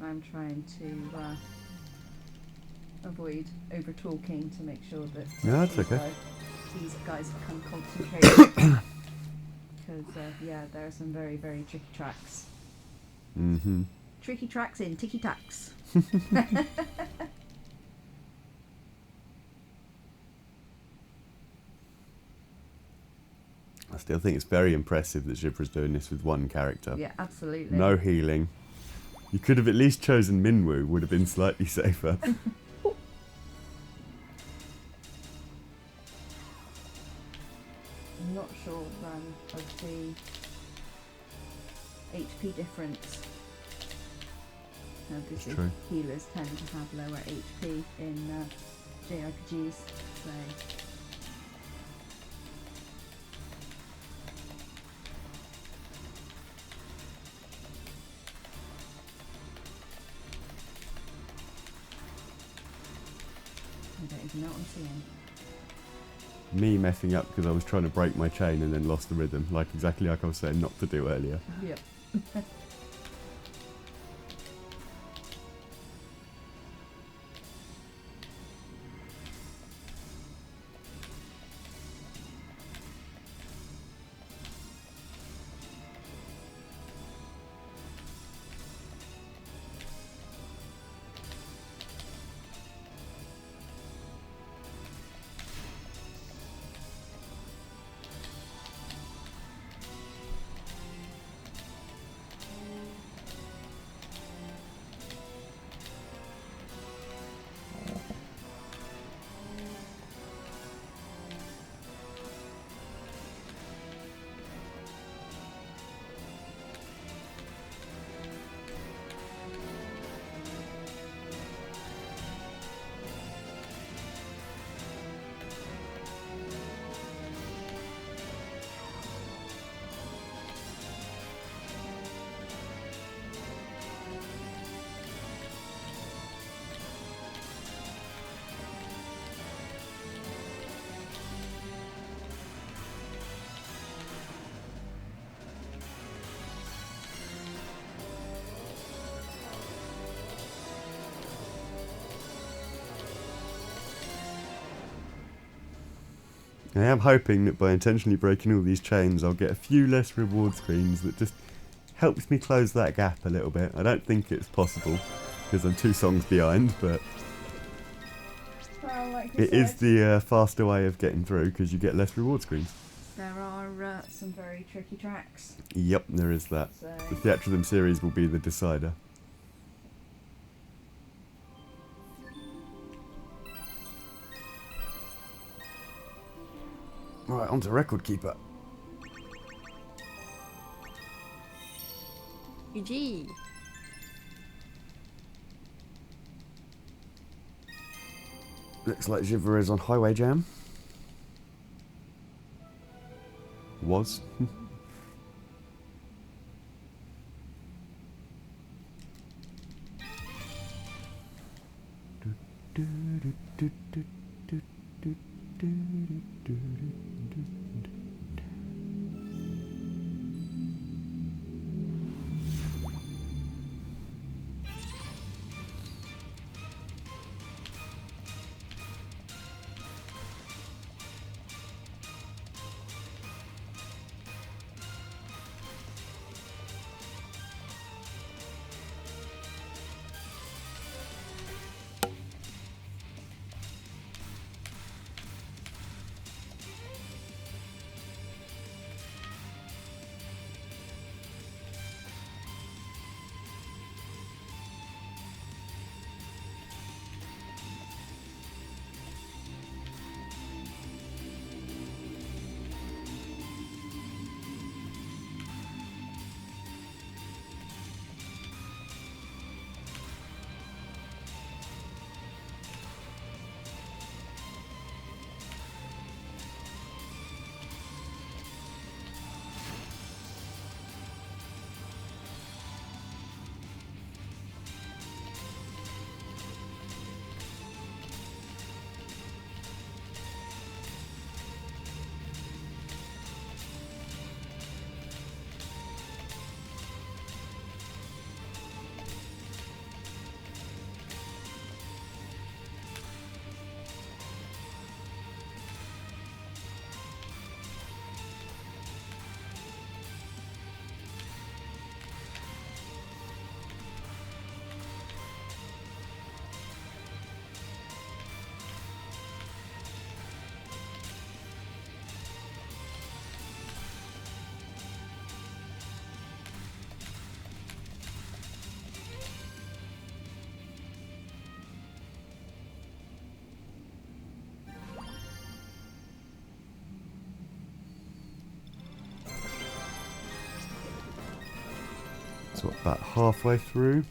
I'm trying to avoid over talking to make sure that Yeah, that's okay. These guys can concentrate. Because yeah, there are some very, very tricky tracks. Mm-hmm. Tricky tracks in ticky tacks. I still think it's very impressive that Givra's doing this with one character. Yeah, absolutely. No healing. You could have at least chosen Minwoo, would have been slightly safer. I'm not sure of the HP difference. Obviously, true. healers tend to have lower HP in JRPGs, so. I don't even know what I'm seeing. Me messing up because I was trying to break my chain and then lost the rhythm, exactly like I was saying not to do earlier. Yep. I am hoping that by intentionally breaking all these chains I'll get a few less reward screens that just helps me close that gap a little bit. I don't think it's possible because I'm 2 songs behind, but Well, like it is the faster way of getting through because you get less reward screens. there are some very tricky tracks. Yep, there is that. So The Theatrhythm series will be the decider. Right, on to Record Keeper. GG. Looks like Givra is on Highway Jam. Was. So about halfway through.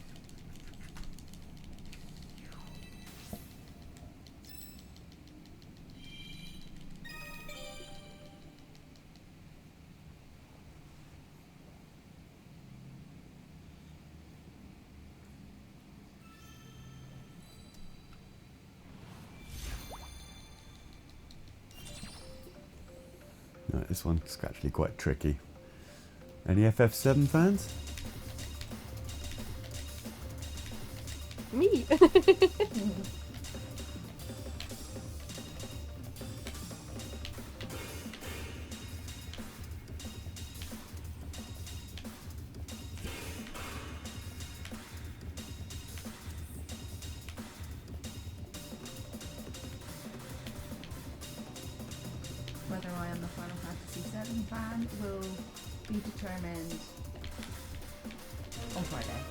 No, this one's actually quite tricky. Any FF7 fans? Me. Whether I am a Final Fantasy VII fan will be determined on Friday.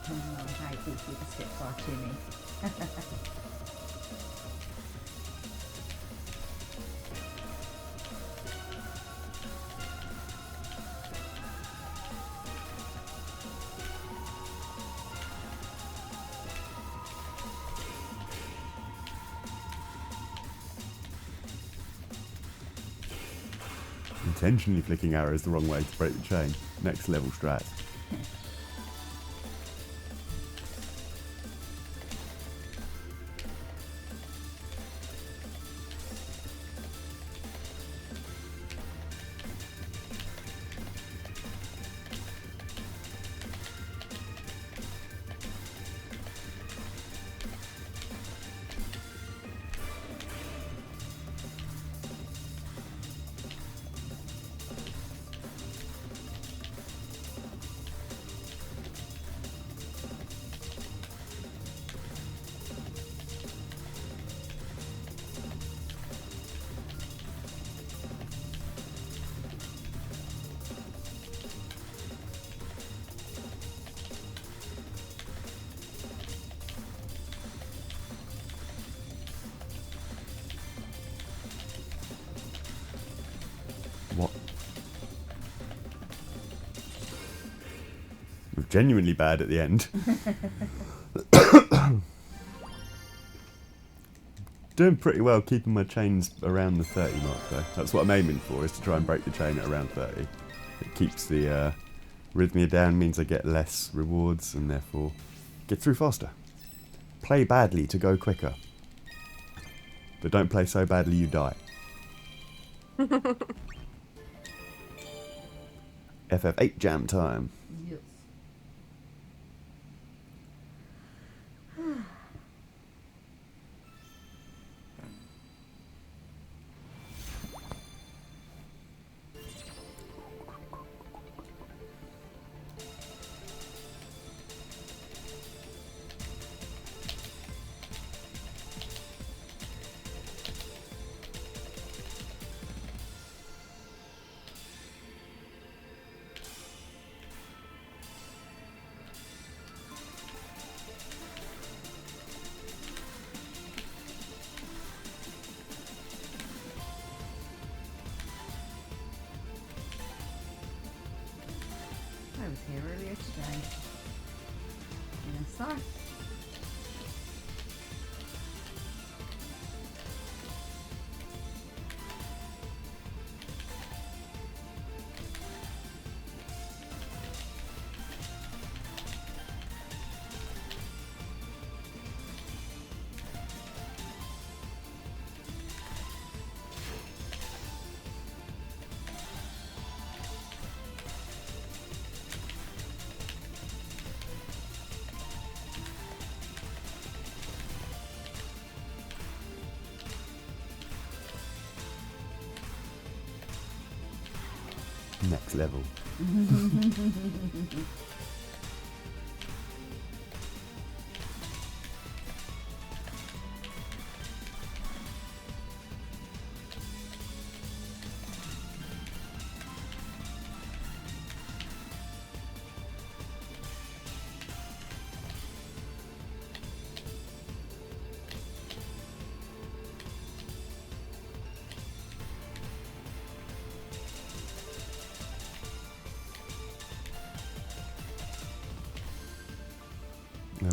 Depending on how easy the skips are to me. Intentionally flicking arrows the wrong way to break the chain. Next level strat. What? We're genuinely bad at the end. Doing pretty well keeping my chains around the 30 mark though. That's what I'm aiming for, is to try and break the chain at around 30. It keeps the rhythmia down, means I get less rewards and therefore get through faster. Play badly to go quicker. But don't play so badly you die. FF8 jam time. Yes. I was here earlier today. Yes, sir. Next level.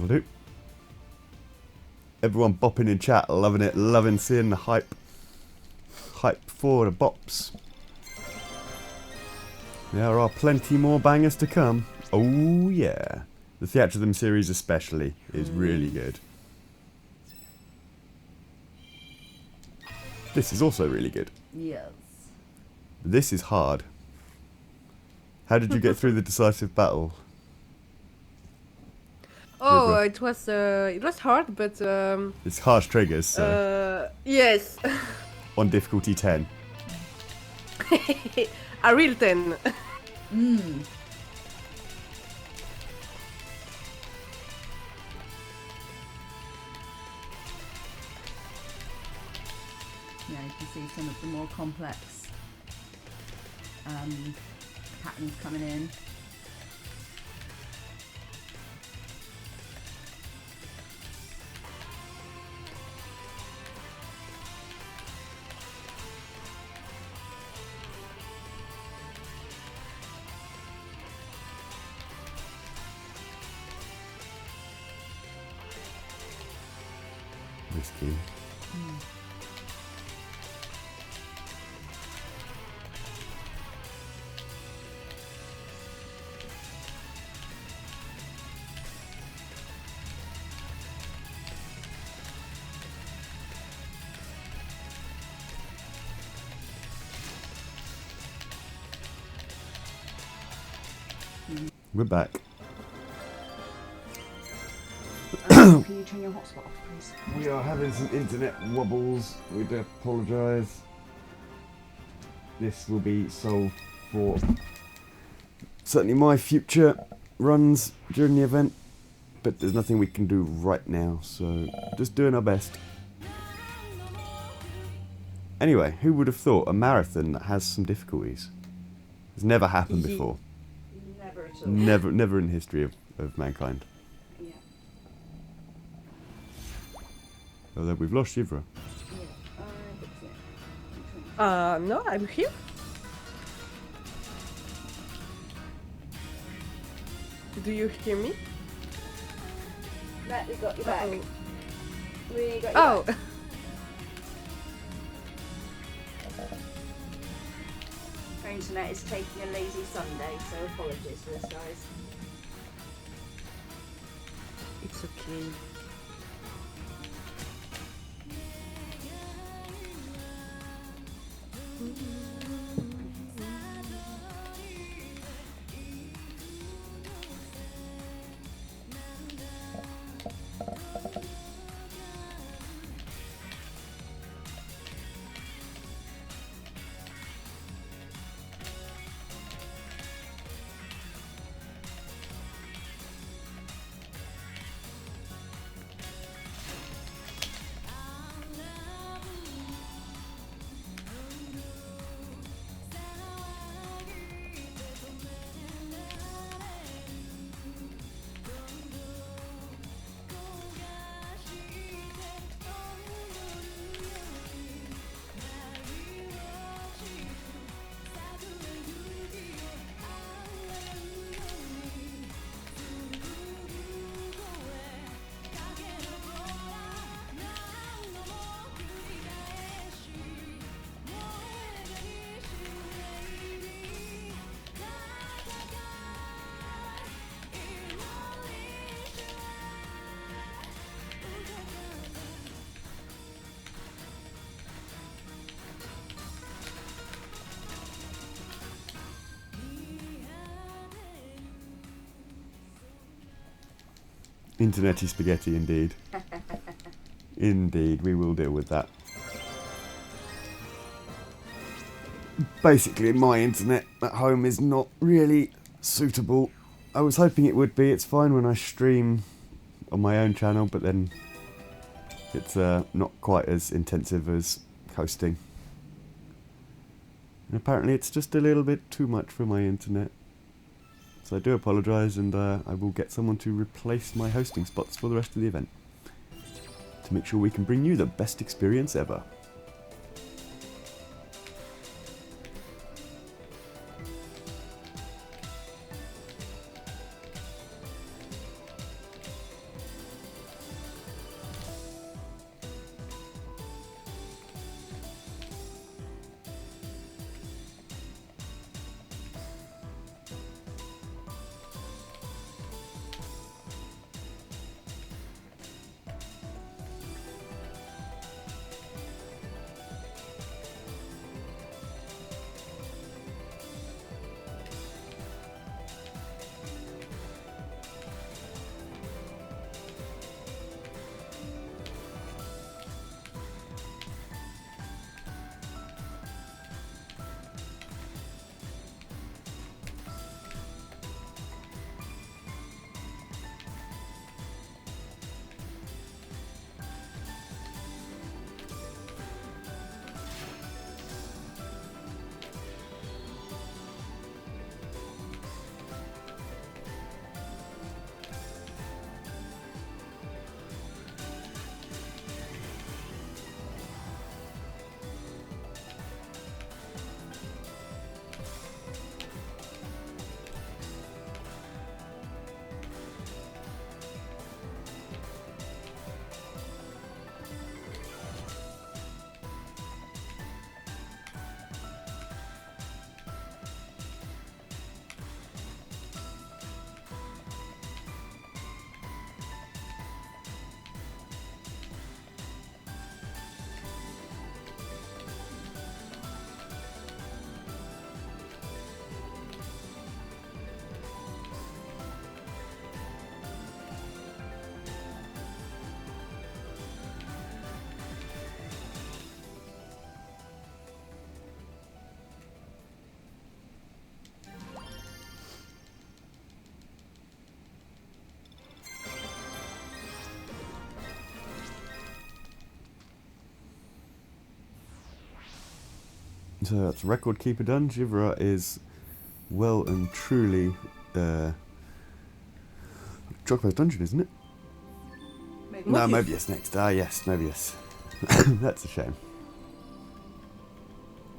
That'll do. Everyone bopping in chat, loving it, loving seeing the hype. Hype for the bops. There are plenty more bangers to come. Oh yeah. The Theatrhythm series especially is really good. This is also really good. Yes. This is hard. How did you get through the decisive battle? Oh, Givra? it was hard, but It's harsh triggers, so yes, on difficulty 10. a real 10. Mm. Yeah, you can see some of the more complex patterns coming in. Risky. We're back. Can you turn your hotspot off, please? We are having some internet wobbles. We do apologise. This will be solved for certainly my future runs during the event, but there's nothing we can do right now, so just doing our best. Anyway, who would have thought a marathon that has some difficulties? It's never happened before. Never at all. Never in the history of mankind. Yeah. Although we've lost Givra. No, I'm here. Do you hear me? Right, we got you back. Uh-oh. We got you Oh, back. Our internet is taking a lazy Sunday, so apologies for this, guys. it's okay. Internety spaghetti, indeed. Indeed, we will deal with that. Basically, my internet at home is not really suitable. I was hoping it would be. It's fine when I stream on my own channel, but then it's not quite as intensive as hosting. And apparently it's just a little bit too much for my internet. So I do apologise, and I will get someone to replace my hosting spots for the rest of the event, to make sure we can bring you the best experience ever. So that's record keeper done. Givra is well and truly Chocobo's dungeon, isn't it? Maybe. No, Mobius. Mobius next. Yes, Mobius. That's a shame.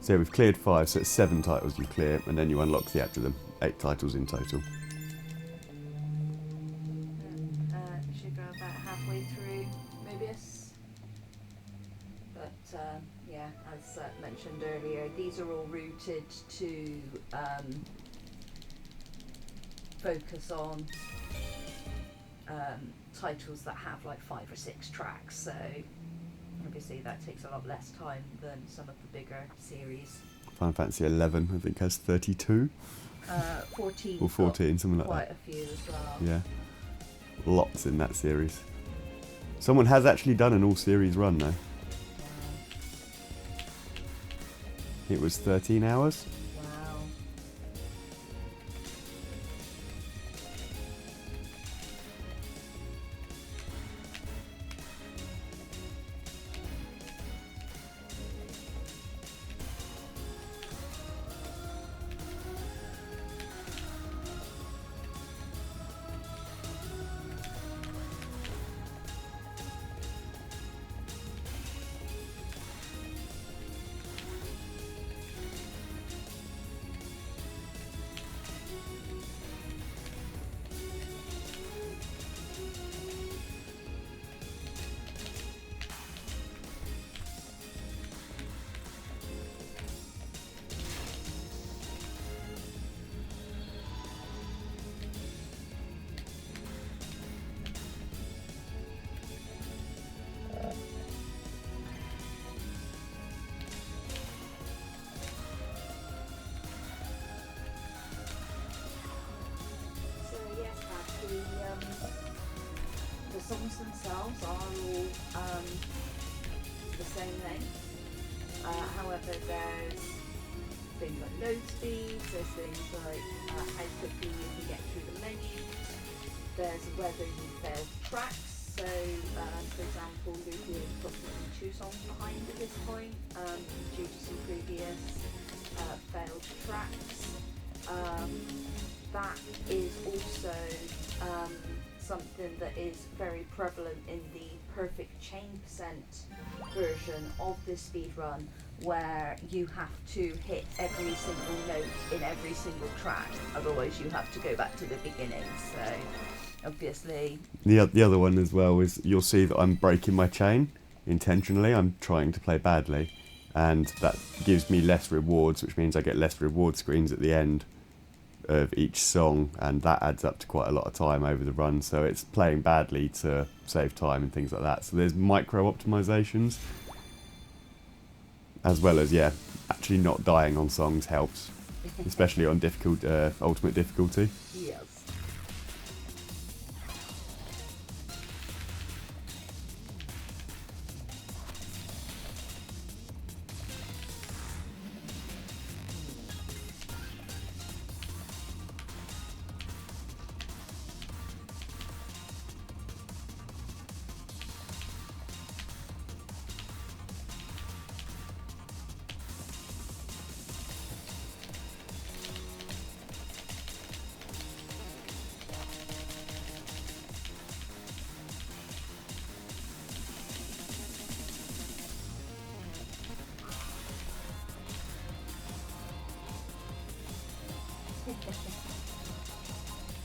So we've cleared 5, so it's 7 titles you clear, and then you unlock Theatrhythm. 8 titles in total. Should go about halfway through Mobius. But yeah, as mentioned earlier, these are all routed to focus on titles that have like 5 or 6 tracks. So obviously that takes a lot less time than some of the bigger series. Final Fantasy 11, I think, has 32 14. or 14, something like Quite that. a few as well. Yeah, lots in that series. Someone has actually done an all-series run though. It was 13 hours. Wow. So yes, the songs themselves are all the same length. However, there's things like load speeds, there's things like how quickly you can get through the menus, there's whether you failed tracks. So, for example, Lucy is approximately 2 songs behind at this point due to some previous failed tracks. That is also something that is very prevalent in the perfect chain percent version of this speed run, where you have to hit every single note in every single track, otherwise you have to go back to the beginning. So obviously The other one as well is you'll see that I'm breaking my chain intentionally. I'm trying to play badly, and that gives me less rewards, which means I get less reward screens at the end of each song, and that adds up to quite a lot of time over the run. So it's playing badly to save time and things like that. So there's micro optimizations, as well as actually not dying on songs helps, especially on ultimate difficulty. yes.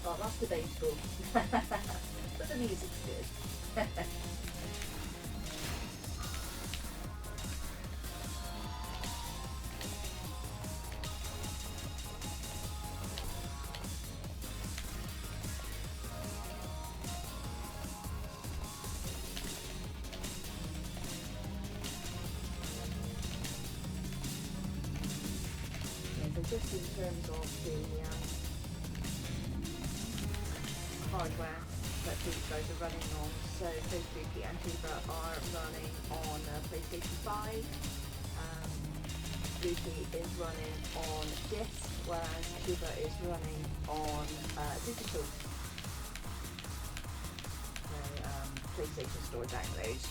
Oh, that's debatable. But the music's good. So just in terms of the hardware that these guys are running on, so both Ruki and Givra are running on PlayStation 5. Ruki is running on disc, whereas Givra is running on digital. So PlayStation Store downloads.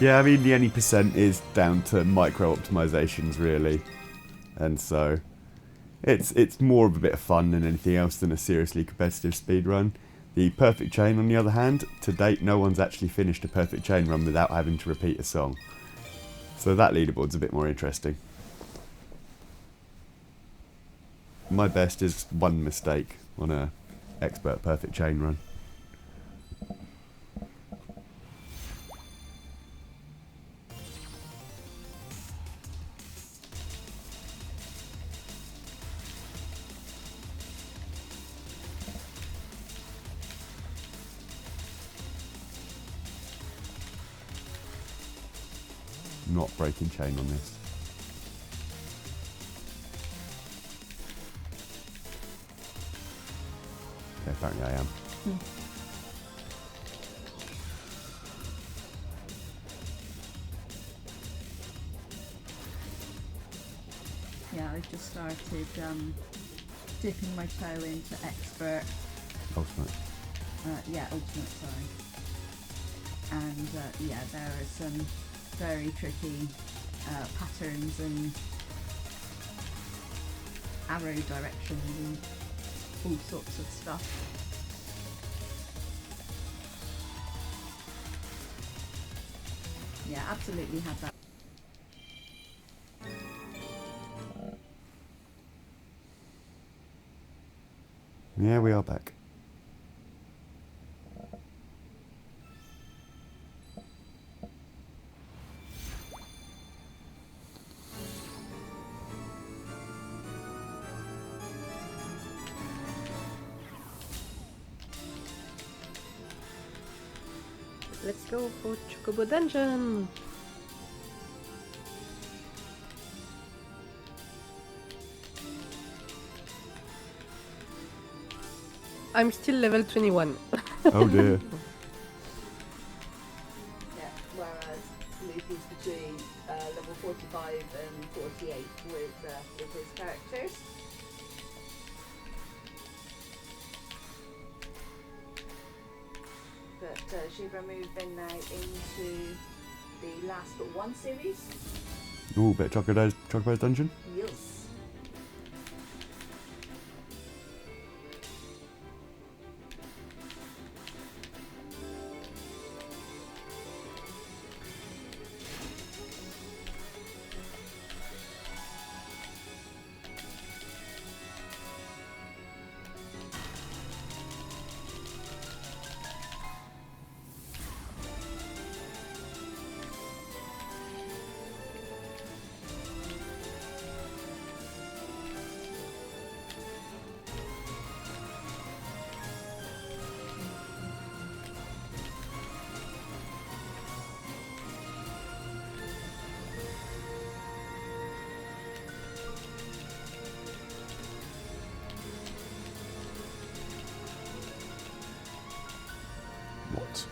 Yeah, I mean the any percent is down to micro optimizations really, and so it's more of a bit of fun than anything else than a seriously competitive speedrun. The perfect chain, on the other hand, to date no one's actually finished a perfect chain run without having to repeat a song. So that leaderboard's a bit more interesting. My best is one mistake on a expert perfect chain run. Not breaking chain on this. Okay, apparently I am. Yeah, I've just started dipping my toe into expert. Ultimate. Yeah, ultimate, sorry. And yeah, there are some very tricky patterns and arrow directions and all sorts of stuff. Yeah, absolutely had that. Yeah, we are back. Let's go for Chocobo Dungeon. I'm still level 21. Oh dear. Yeah, whereas Luffy's between level 45 and 48 with his characters. But Givra moving now into the last but one series. Ooh, bit of Chocobo's Dungeon. Yes. What?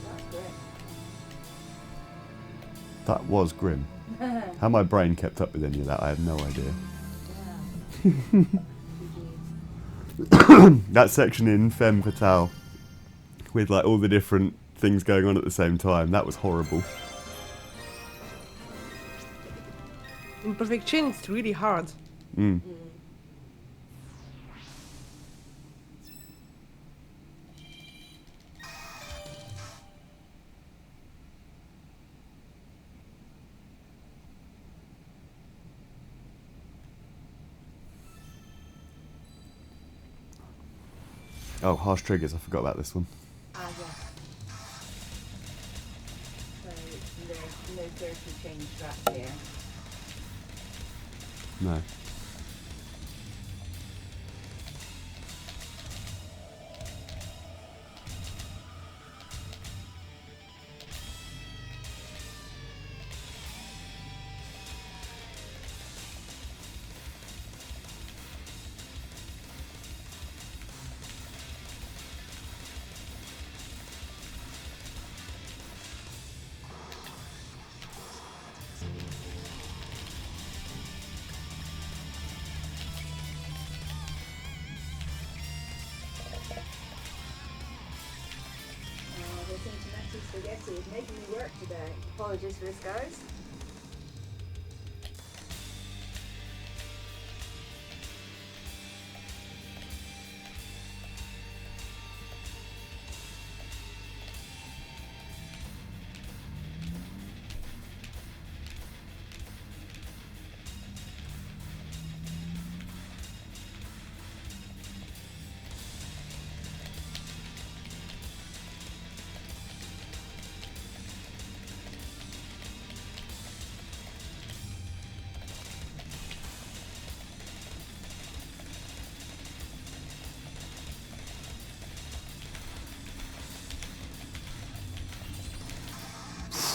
That's great. That was grim. How my brain kept up with any of that, I have no idea. That section in Femme Fatale, with like all the different things going on at the same time, that was horrible. In Perfect Chain, it's really hard. Mm. Oh, harsh triggers, I forgot about this one. Ah, yeah. So there's no 30 change track here. No. spaghetti is making me work today. Apologies for this, guys.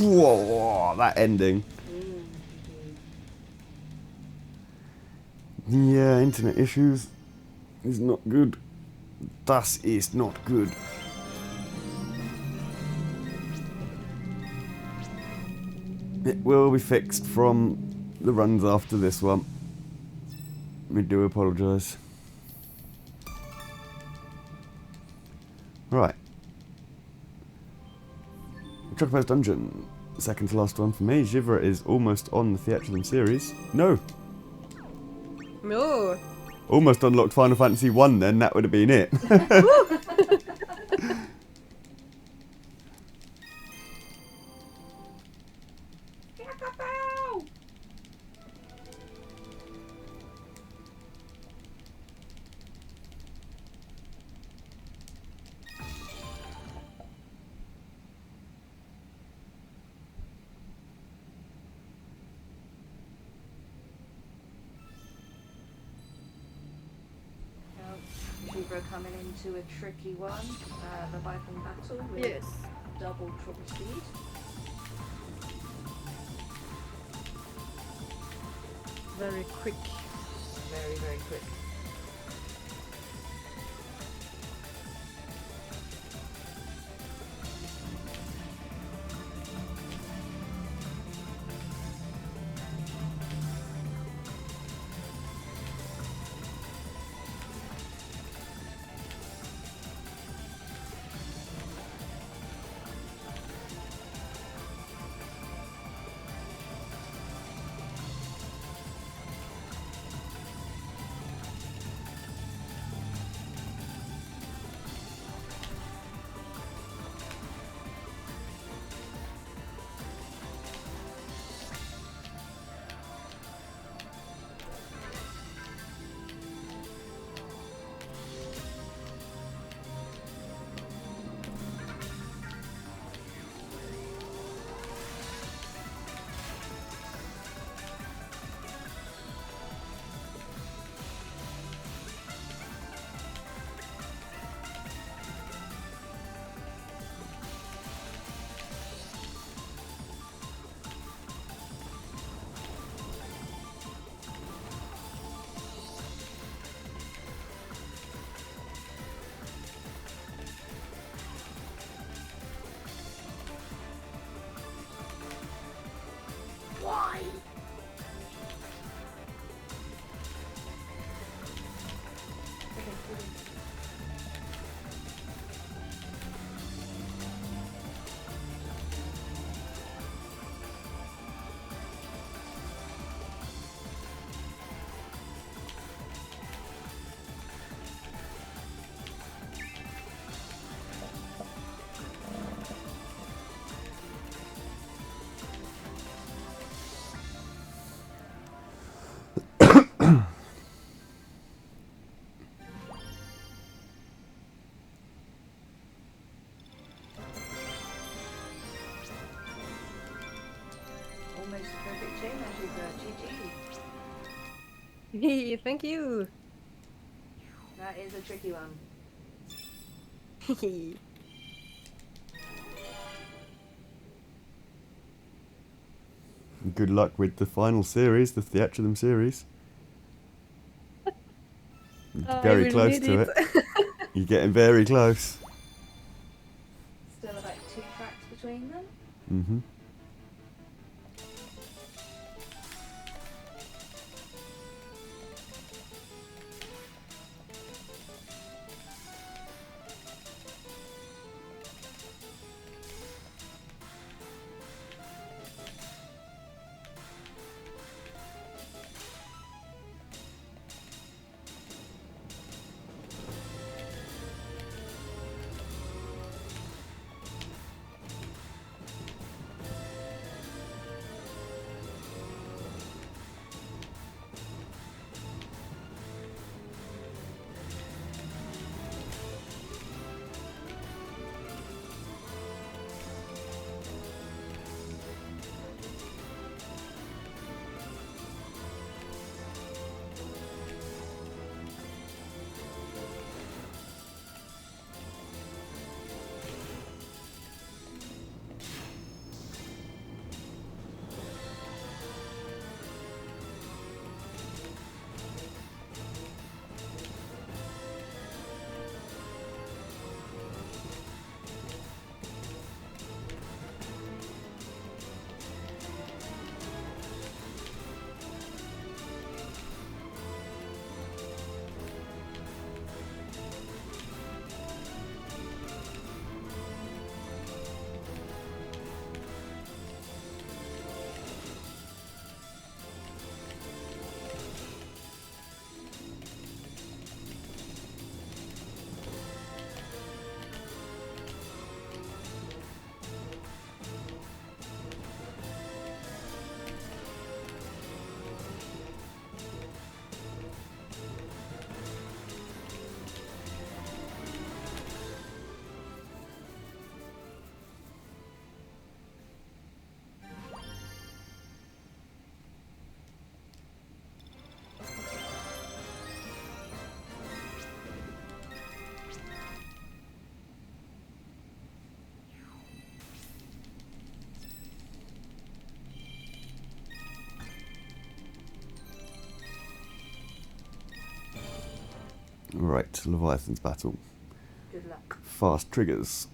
Whoa, that ending. Yeah, internet issues is not good. Das ist not good. It will be fixed from the runs after this one. We do apologise. Right. Chocopo's Dungeon. Second to last one for me. Givra is almost on the Theatrhythm series. No! No. Almost unlocked Final Fantasy 1 then, that would have been it. Givra coming into a tricky one. Leviathan battle with Yes. double trouble speed. Very quick. Very, very quick. Why? Almost perfect chain measure, GG. Thank you. That is a tricky one. Good luck with the final series, the Theatrhythm series. Very will close need to it. it. You're getting very close. Still about 2 tracks between them. Mm-hmm. Right, Leviathan's battle. Good luck. Fast triggers.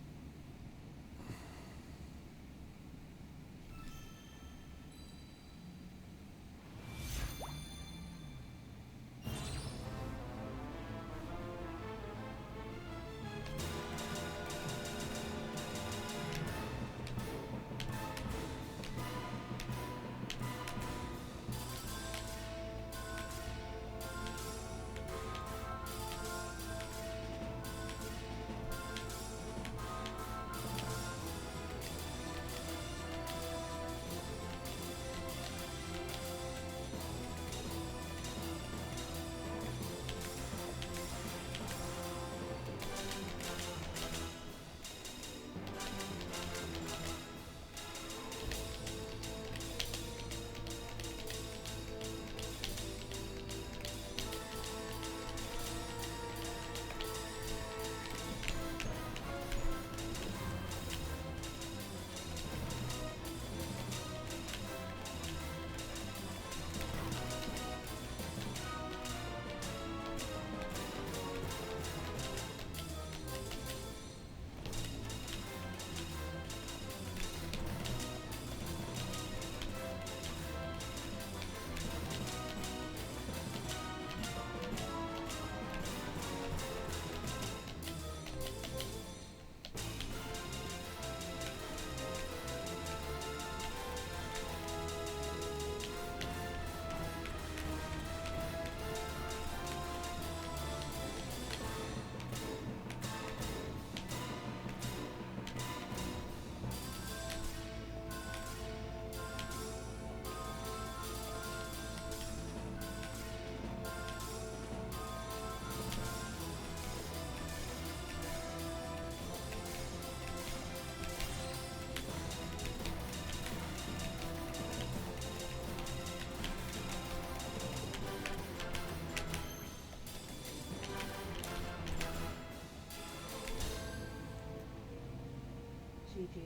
GG.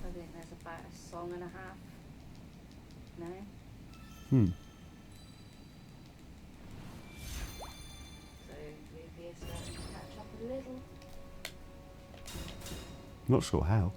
I think there's about a song and a half. No? Hmm. So Luvia's starting to catch up a little. Not sure how.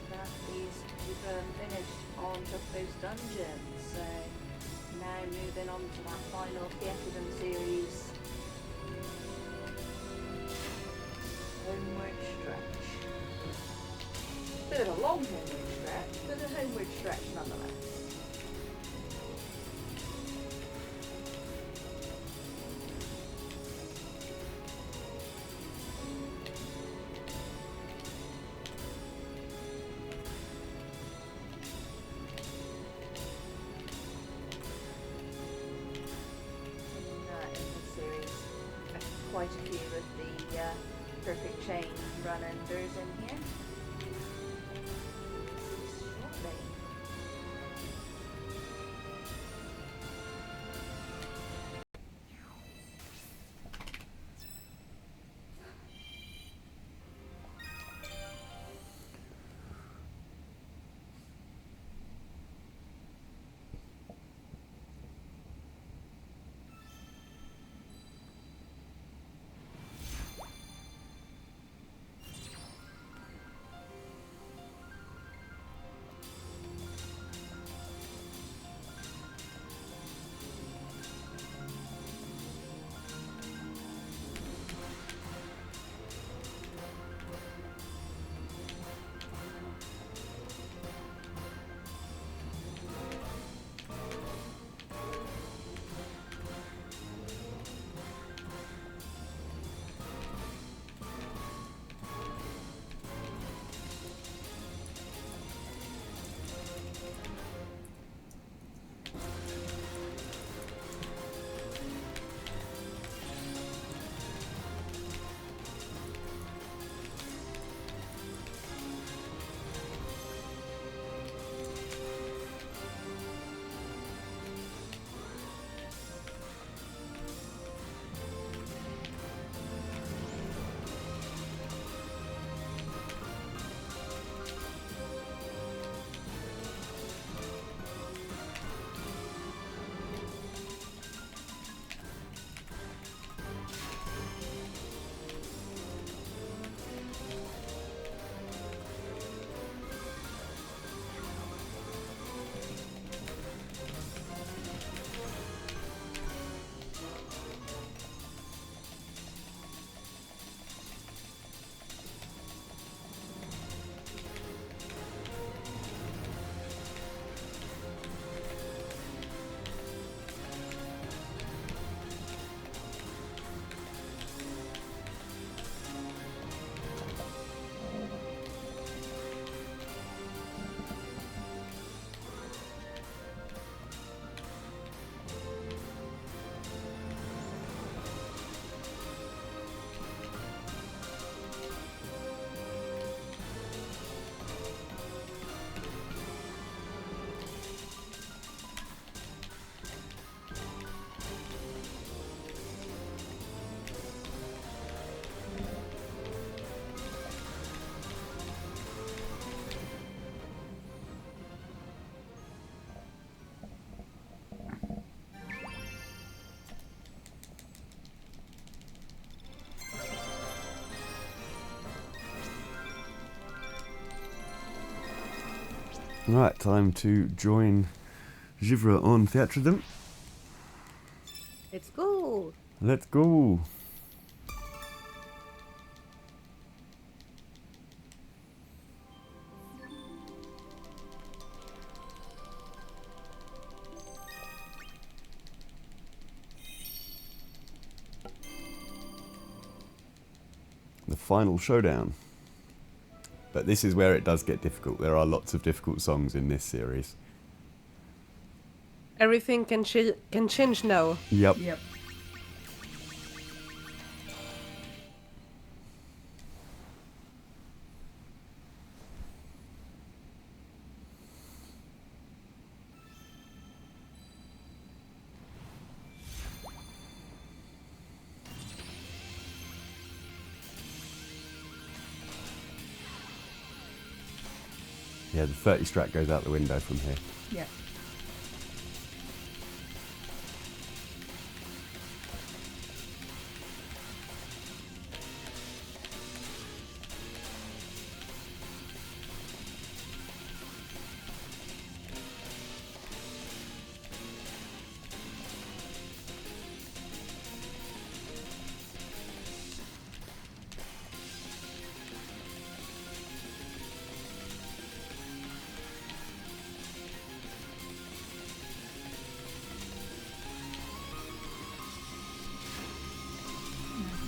That is Givra finished on those dungeons. So now moving on to that final Theatrhythm series. Homeward stretch. Bit of a long homeward stretch, but a homeward stretch nonetheless. Quite a few of the perfect chain run enders in here. Shortly. Right, time to join Givra on Theatrhythm. Let's go. Let's go. The final showdown. But this is where it does get difficult. There are lots of difficult songs in this series. Everything can change now. Yep. Yep. Yeah, the 30 strat goes out the window from here. Yep.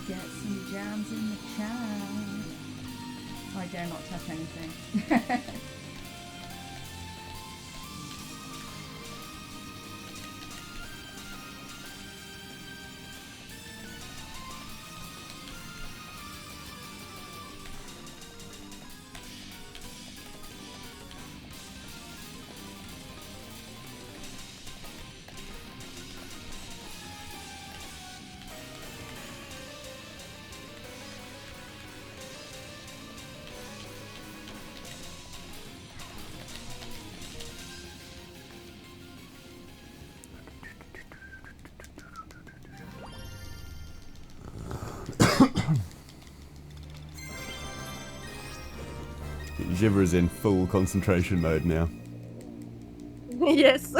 Get some jams in the chat. I dare not touch anything. Givra's in full concentration mode now. Yes.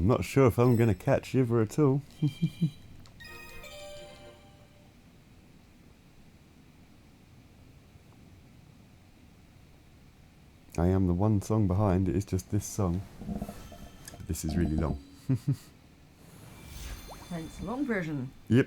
I'm not sure if I'm going to catch Givra at all. I am the one song behind, it is just this song. This is really long. Hence, long version. Yep.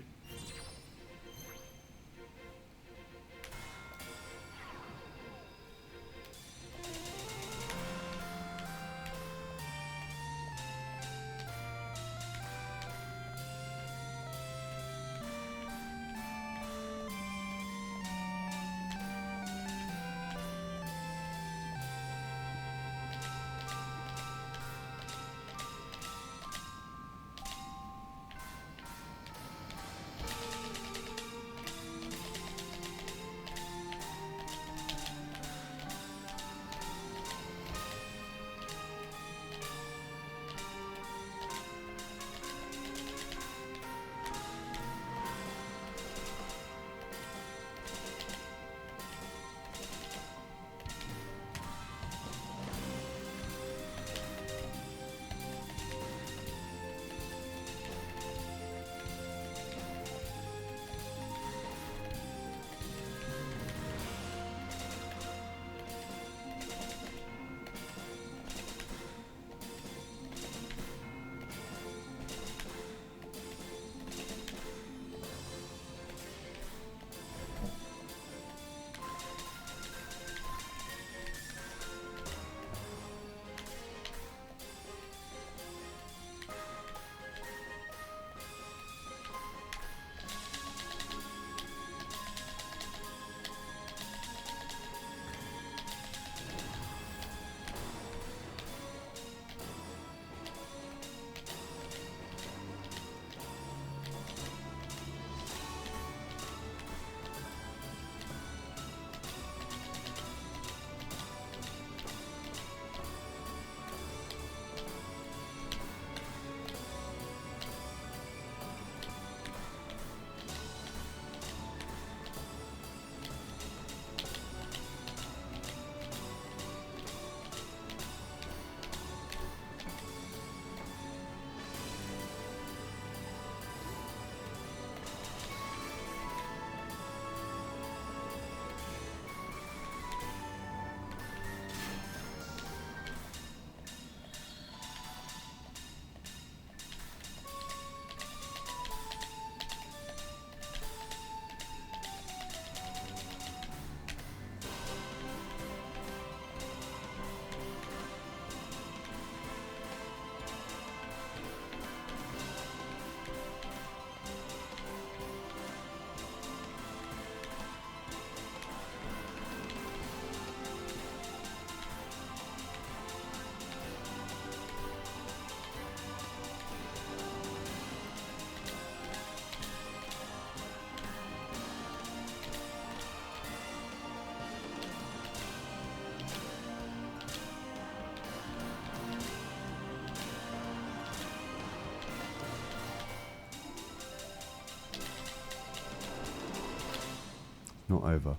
Not over.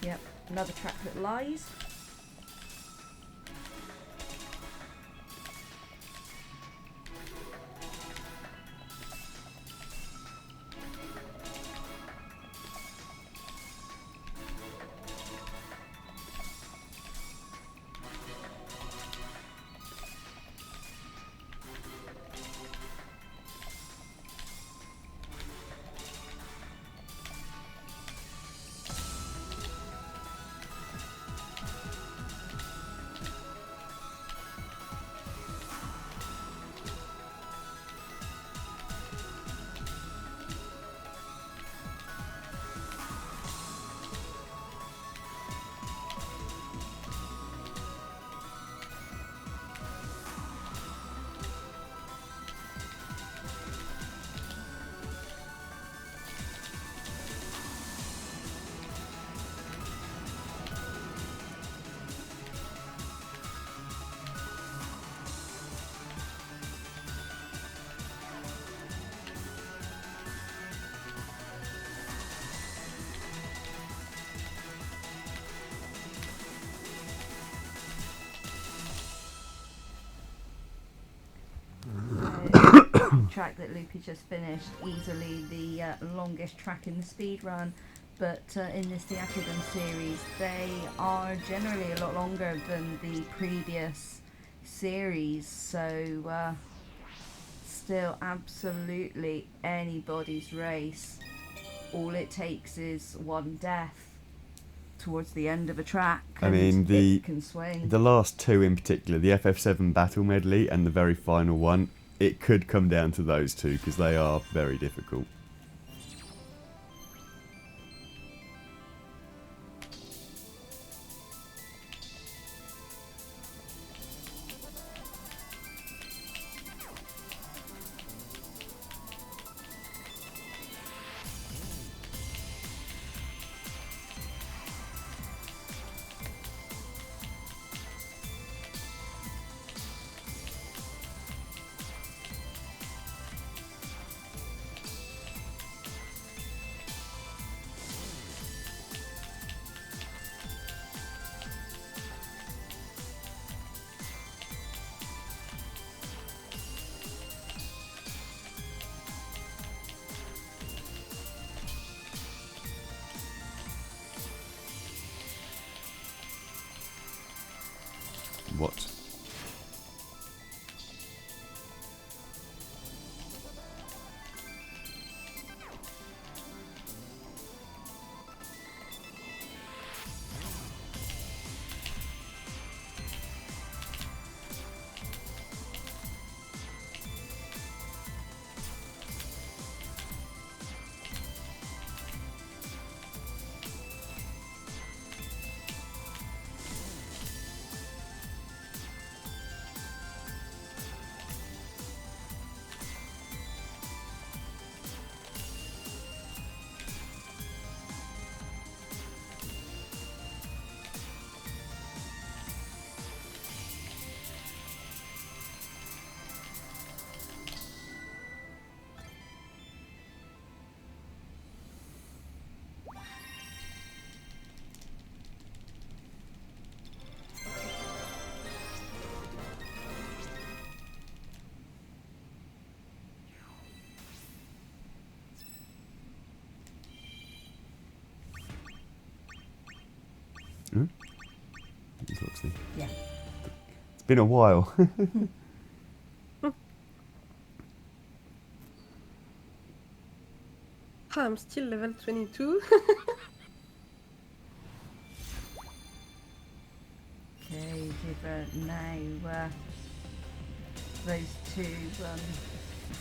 Yep, another track that lies. track that Loopy just finished, easily the longest track in the speed run. But in this Theatrhythm series, they are generally a lot longer than the previous series. So still absolutely anybody's race. All it takes is one death towards the end of a track. I mean, it can swing. The last two in particular, the FF7 Battle Medley and the very final one, it could come down to those two because they are very difficult. What? Yeah. It's been a while. I'm still level 22. Okay, Givra, now those two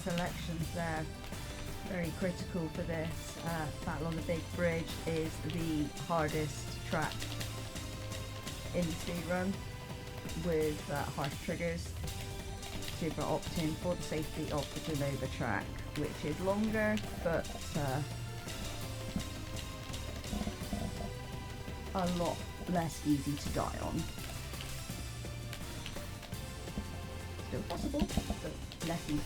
selections there, very critical for this. Battle on the Big Bridge is the hardest track in the speedrun with harsh triggers. Givra opting for the safety of the Genova track, which is longer but a lot less easy to die on. Still possible, but less easy.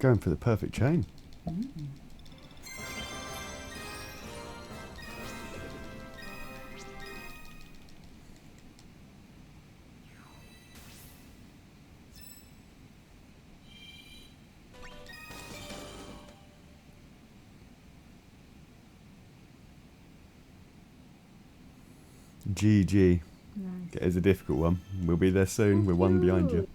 Going for the perfect chain. Mm. GG. Nice. It is a difficult one. We'll be there soon. We're one behind you.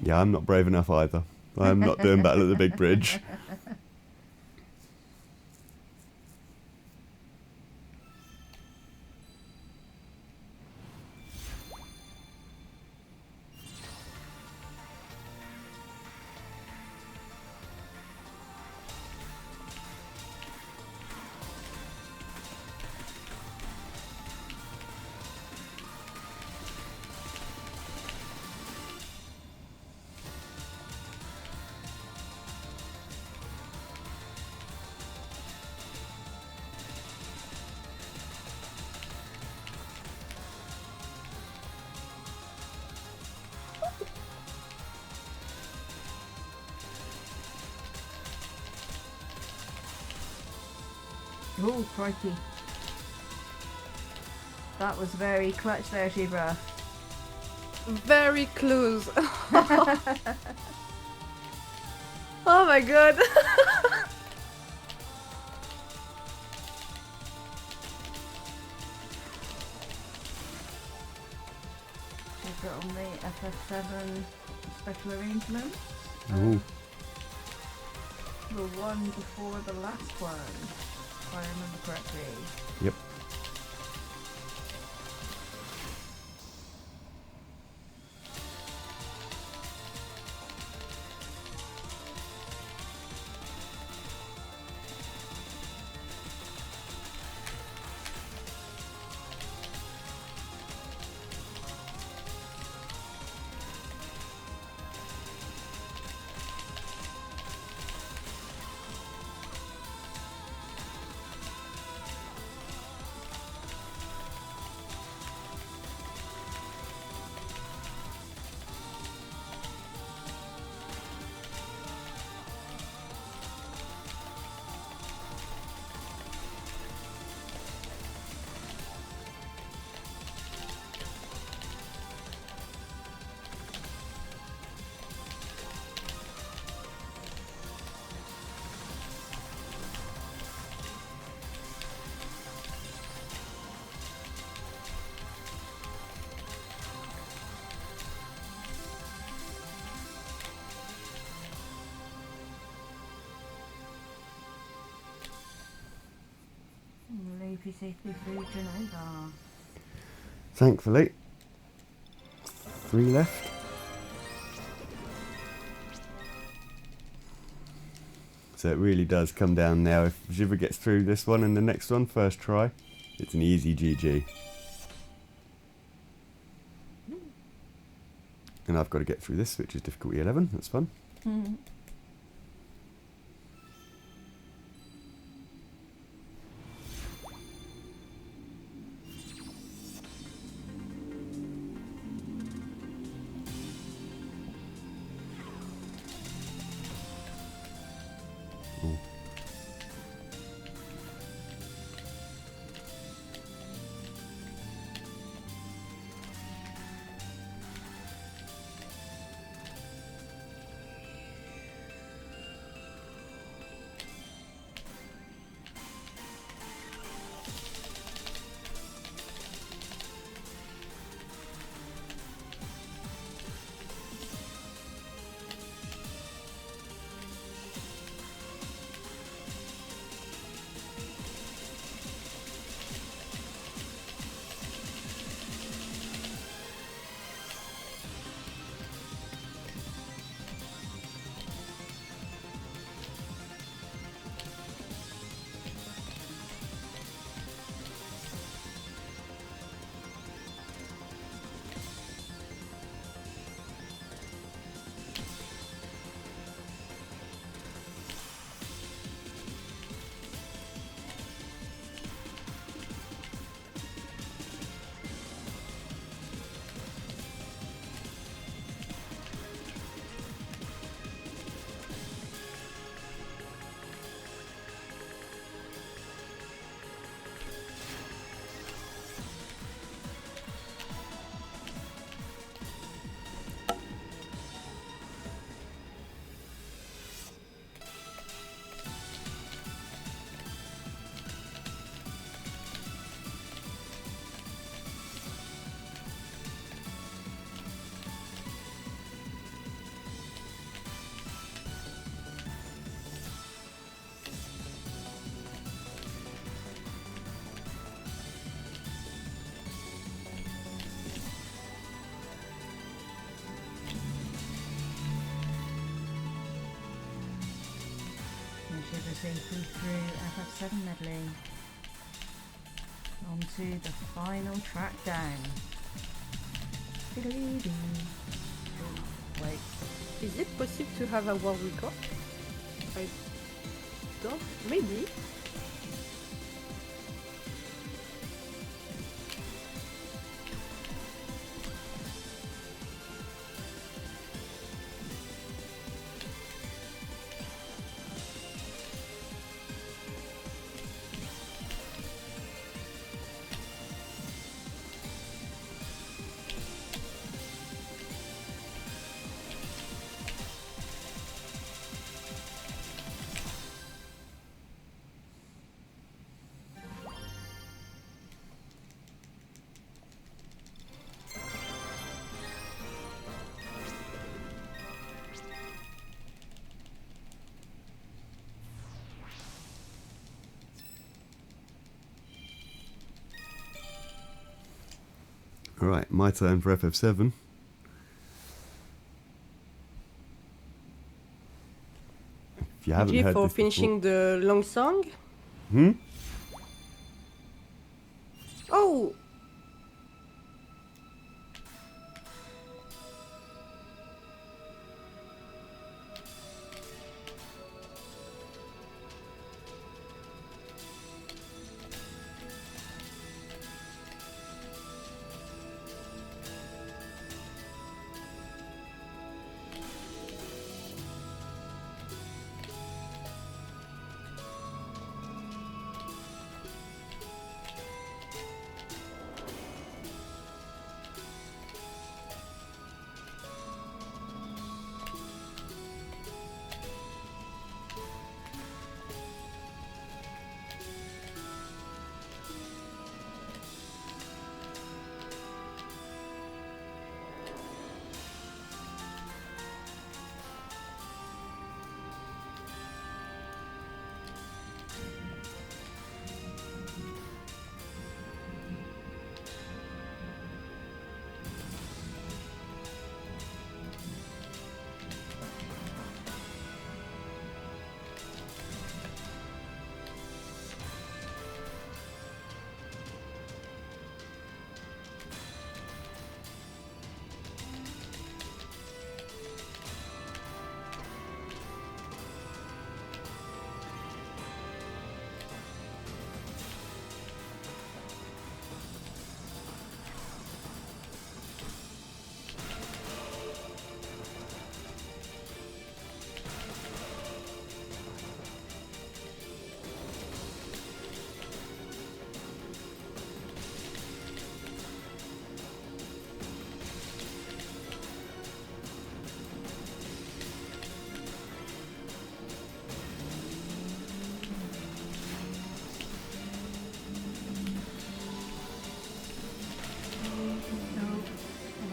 Yeah, I'm not brave enough either. I'm not doing battle at the big bridge. Oh, crikey. That was very clutch there, Givra. Very close. Oh my god. We've got on the FF7 special arrangement. Ooh. The one before the last one, if I remember correctly. Yep. you safely through Genova. Thankfully. 3 left. So it really does come down now. If Givra gets through this one and the next one, first try, it's an easy GG. And I've got to get through this, which is difficulty 11. That's fun. Ooh. Givra safely through FF7 medley. On to the final track down. Diddly-dee. Oh, wait. Is it possible to have a world record? I don't. Maybe. Alright, my turn for FF7. If you haven't GG heard for this finishing the long song. before, Oh!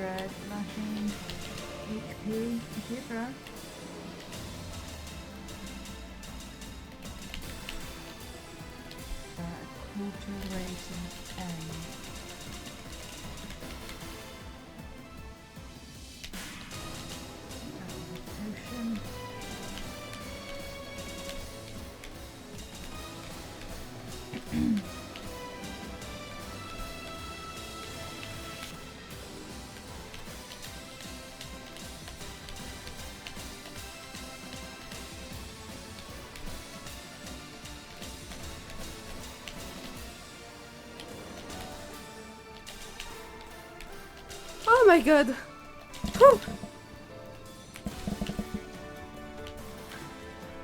red flashing HP Givra. Quarter rate of M. Potion. Oh my god! Whew.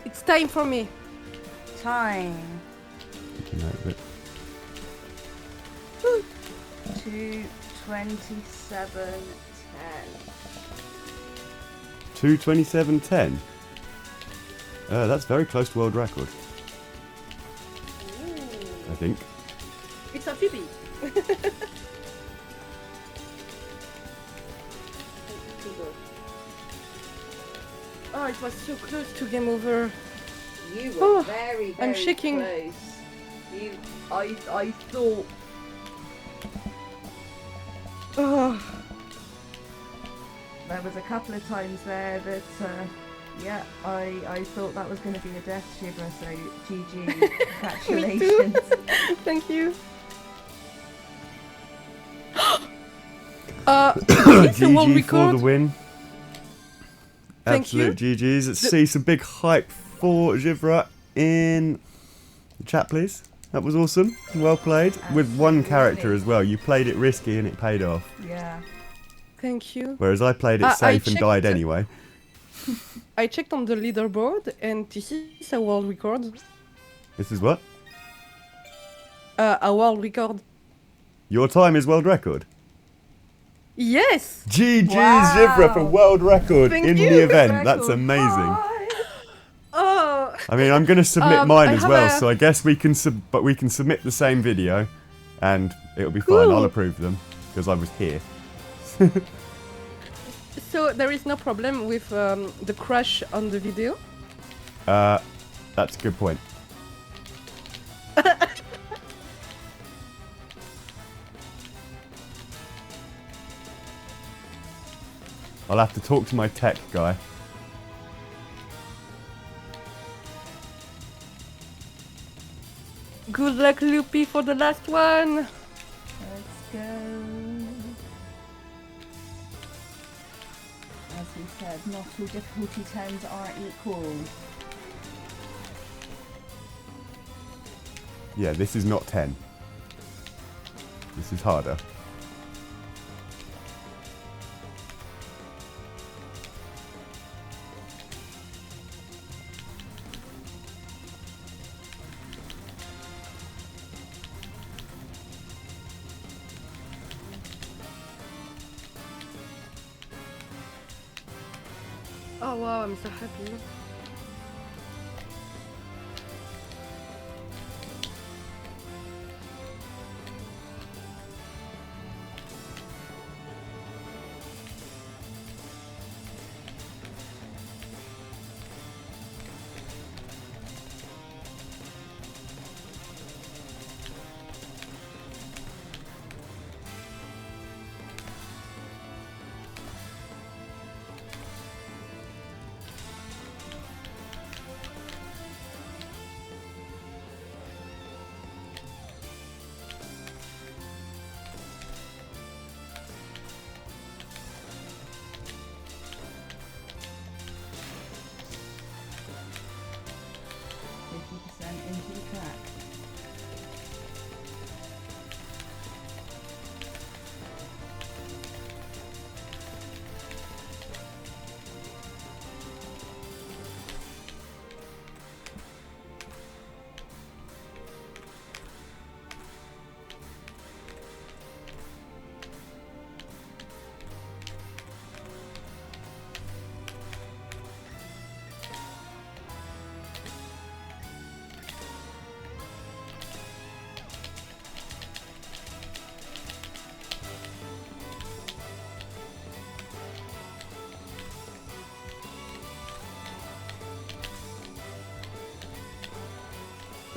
It's time for me. Time. No, but 2:27:10. 2:27:10. That's very close to world record, I think. It's a PB. Oh, it was so close to game over. You were Oh, very, I'm very shaking. close. I thought. Oh, There was a couple of times there that, yeah, I thought that was going to be a death shiver, so GG, congratulations. thank you. It's a world GG for record. the win. Thank Absolute GGs. Let's see some big hype for Givra in the chat, please. That was awesome. Well played. With one character as well. You played it risky and it paid off. Yeah. Thank you. Whereas I played it I safe and died checked- anyway. I checked on the leaderboard and this is a world record. This is what? A world record. Your time is world record. Yes! GG's Wow. Givra for world record Thank in you. the event. That's Record amazing. 5. Oh! I mean, I'm going to submit I mine as have well, a- so I guess we can submit the same video, and it'll be fine. I'll Cool. approve them because I was here. So there is no problem with the crash on the video? That's a good point. I'll have to talk to my tech guy. Good luck, Loopy, for the last one! Let's go. As we said, not all difficulty terms are equal. Yeah, this is not 10. This is harder. Oh wow, I'm so happy.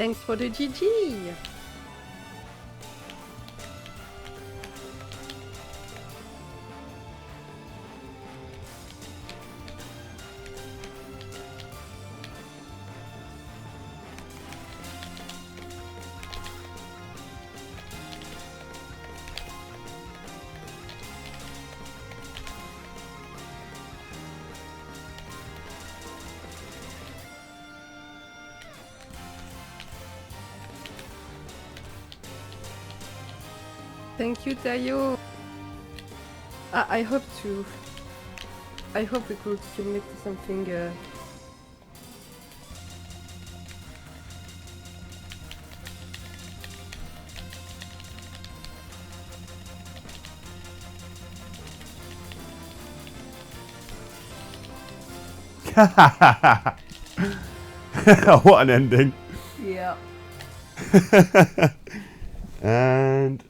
Thanks for the GG. Thank you, Tayo. I hope we could submit something. What an ending. Yeah. And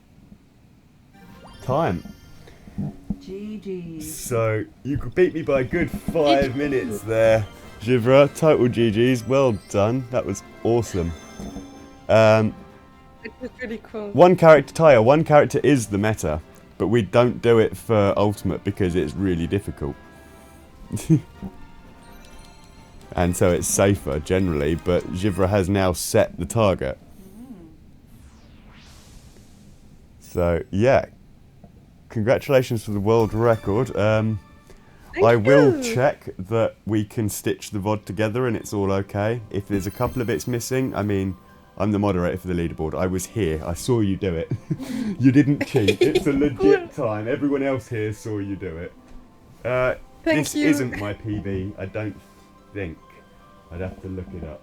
time. GG. So you could beat me by a good 5 minutes there, Givra. Total GG's. Well done. That was awesome. It was really cool. One character is the meta, but we don't do it for ultimate because it's really difficult. And so it's safer generally, but Givra has now set the target. So yeah, congratulations for the world record. I will check that we can stitch the VOD together and it's all okay. If there's a couple of bits missing, I mean, I'm the moderator for the leaderboard. I was here. I saw you do it. You didn't cheat. It's a legit time. Everyone else here saw you do it. This isn't my PB, I don't think. I'd have to look it up.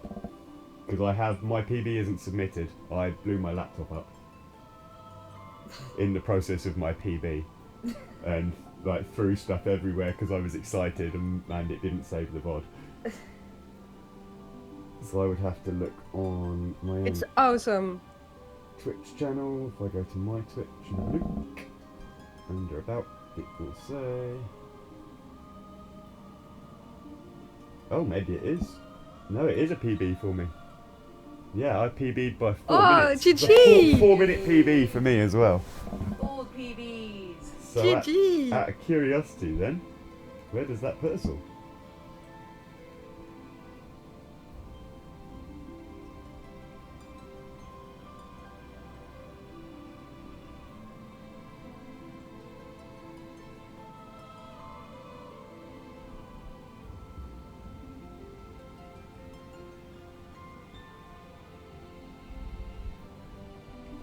Because my PB isn't submitted. I blew my laptop up in the process of my PB. And like threw stuff everywhere because I was excited and it didn't save the VOD. So I would have to look on my own It's awesome. Twitch channel. If I go to my Twitch and look under about, it will say. Oh, maybe it is. No, it is a PB for me. Yeah, I PB'd by 4 minutes. GG! It's a 4-minute PB for me as well. All PBs. So GG! out of curiosity then, where does that put us all?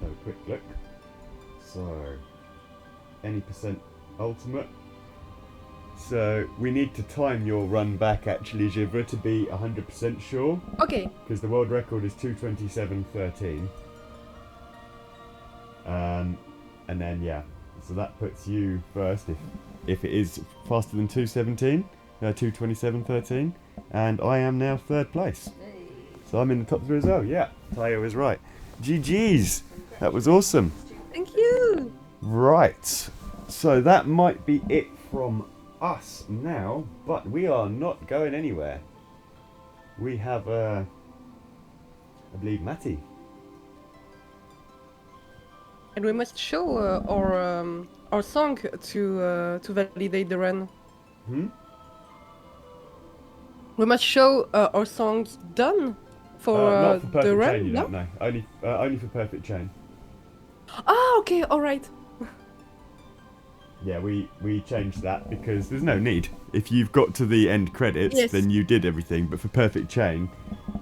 Have a quick look. So, any percent ultimate. So, we need to time your run back actually, Givra, to be 100% sure. Okay. Because the world record is 2:27.13. And then, yeah. So that puts you first if it is faster than 2:27.13. And I am now third place. So I'm in the top 3 as well. Yeah, Tayo is right. GG's. That was awesome. Thank you. Right. So that might be it from us now, but we are not going anywhere. We have, I believe, Matty. And we must show our song to validate the run. We must show our song done for, not for perfect the run. chain, you No? don't know. Only for perfect chain. Ah, okay, all right. Yeah, we changed that because there's no need. If you've got to the end credits, Yes. then you did everything. But for perfect chain,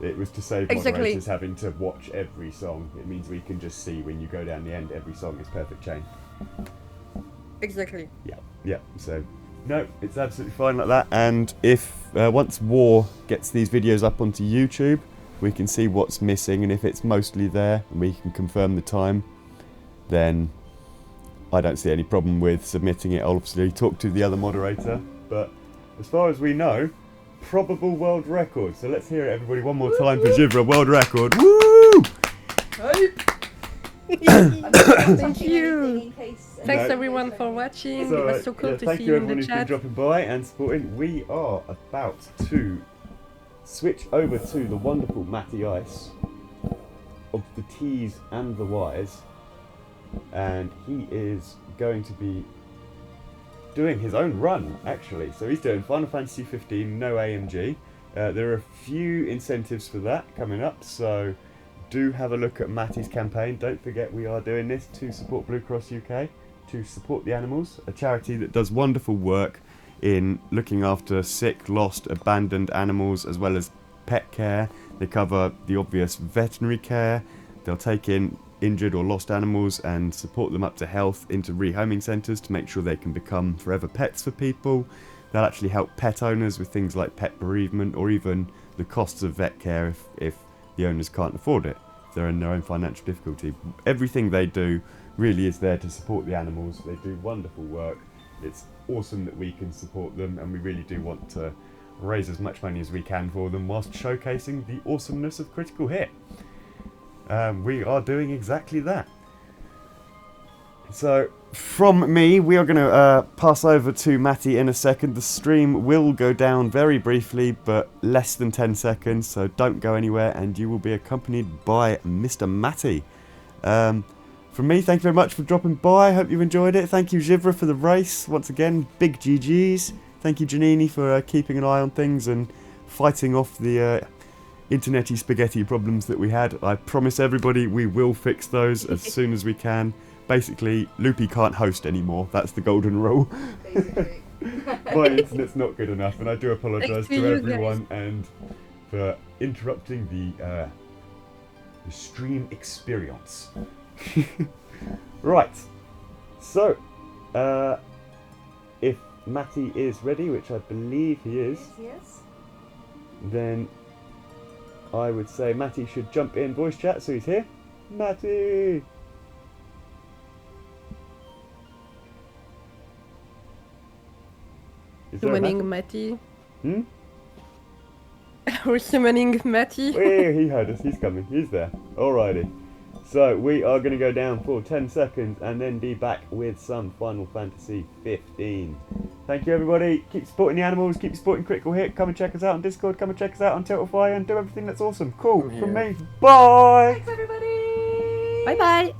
it was to save Exactly. moderators having to watch every song. It means we can just see when you go down the end, every song is perfect chain. Exactly. Yeah. So, no, it's absolutely fine like that. And if once War gets these videos up onto YouTube, we can see what's missing. And if it's mostly there, and we can confirm the time, then I don't see any problem with submitting it. I'll obviously talk to the other moderator, but as far as we know, probable world record. So let's hear it, everybody, one more time for Givra, world record. Woo! Thank you. Thanks No. everyone for watching. It's It all was right. so cool Yeah, to thank see you you in everyone the who's been chat. dropping by and supporting. We are about to switch over to the wonderful Matty Ice. of the T's and the Y's, and he is going to be doing his own run, actually. So he's doing Final Fantasy 15, no AMG. There are a few incentives for that coming up, so do have a look at Matty's campaign. Don't forget we are doing this to support Blue Cross UK, to support the animals, a charity that does wonderful work in looking after sick, lost, abandoned animals, as well as pet care. They cover the obvious veterinary care. They'll take in injured or lost animals and support them up to health into rehoming centres to make sure they can become forever pets for people. They'll actually help pet owners with things like pet bereavement, or even the costs of vet care if the owners can't afford it, if they're in their own financial difficulty. Everything they do really is there to support the animals. They do wonderful work. It's awesome that we can support them, and we really do want to raise as much money as we can for them whilst showcasing the awesomeness of Critical Hit. We are doing exactly that. So from me, we are going to pass over to Matty in a second. The stream will go down very briefly, but less than 10 seconds, so don't go anywhere, and you will be accompanied by Mr. Matty. From me, thank you very much for dropping by. I hope you enjoyed it. Thank you, Givra, for the race. Once again, big GGs. Thank you, Janini, for keeping an eye on things and fighting off the internety spaghetti problems that we had. I promise everybody we will fix those as soon as we can. Basically, Loopy can't host anymore. That's the golden rule. Basically. My internet's not good enough, and I do apologise Thanks to to you everyone and for interrupting the stream experience. Right, so if Matty is ready, which I believe he is, Yes. then I would say Matty should jump in voice chat, so he's here. Matty! Is there a Summoning Matty. Hmm? We're summoning Matty. Hey, he heard us, he's coming, he's there. Alrighty. So we are going to go down for 10 seconds and then be back with some Final Fantasy 15. Thank you everybody, keep supporting the animals, keep supporting Critical Hit, come and check us out on Discord, come and check us out on Theatrhythm and do everything that's awesome. Cool, from me, bye! Thanks, everybody. Bye bye.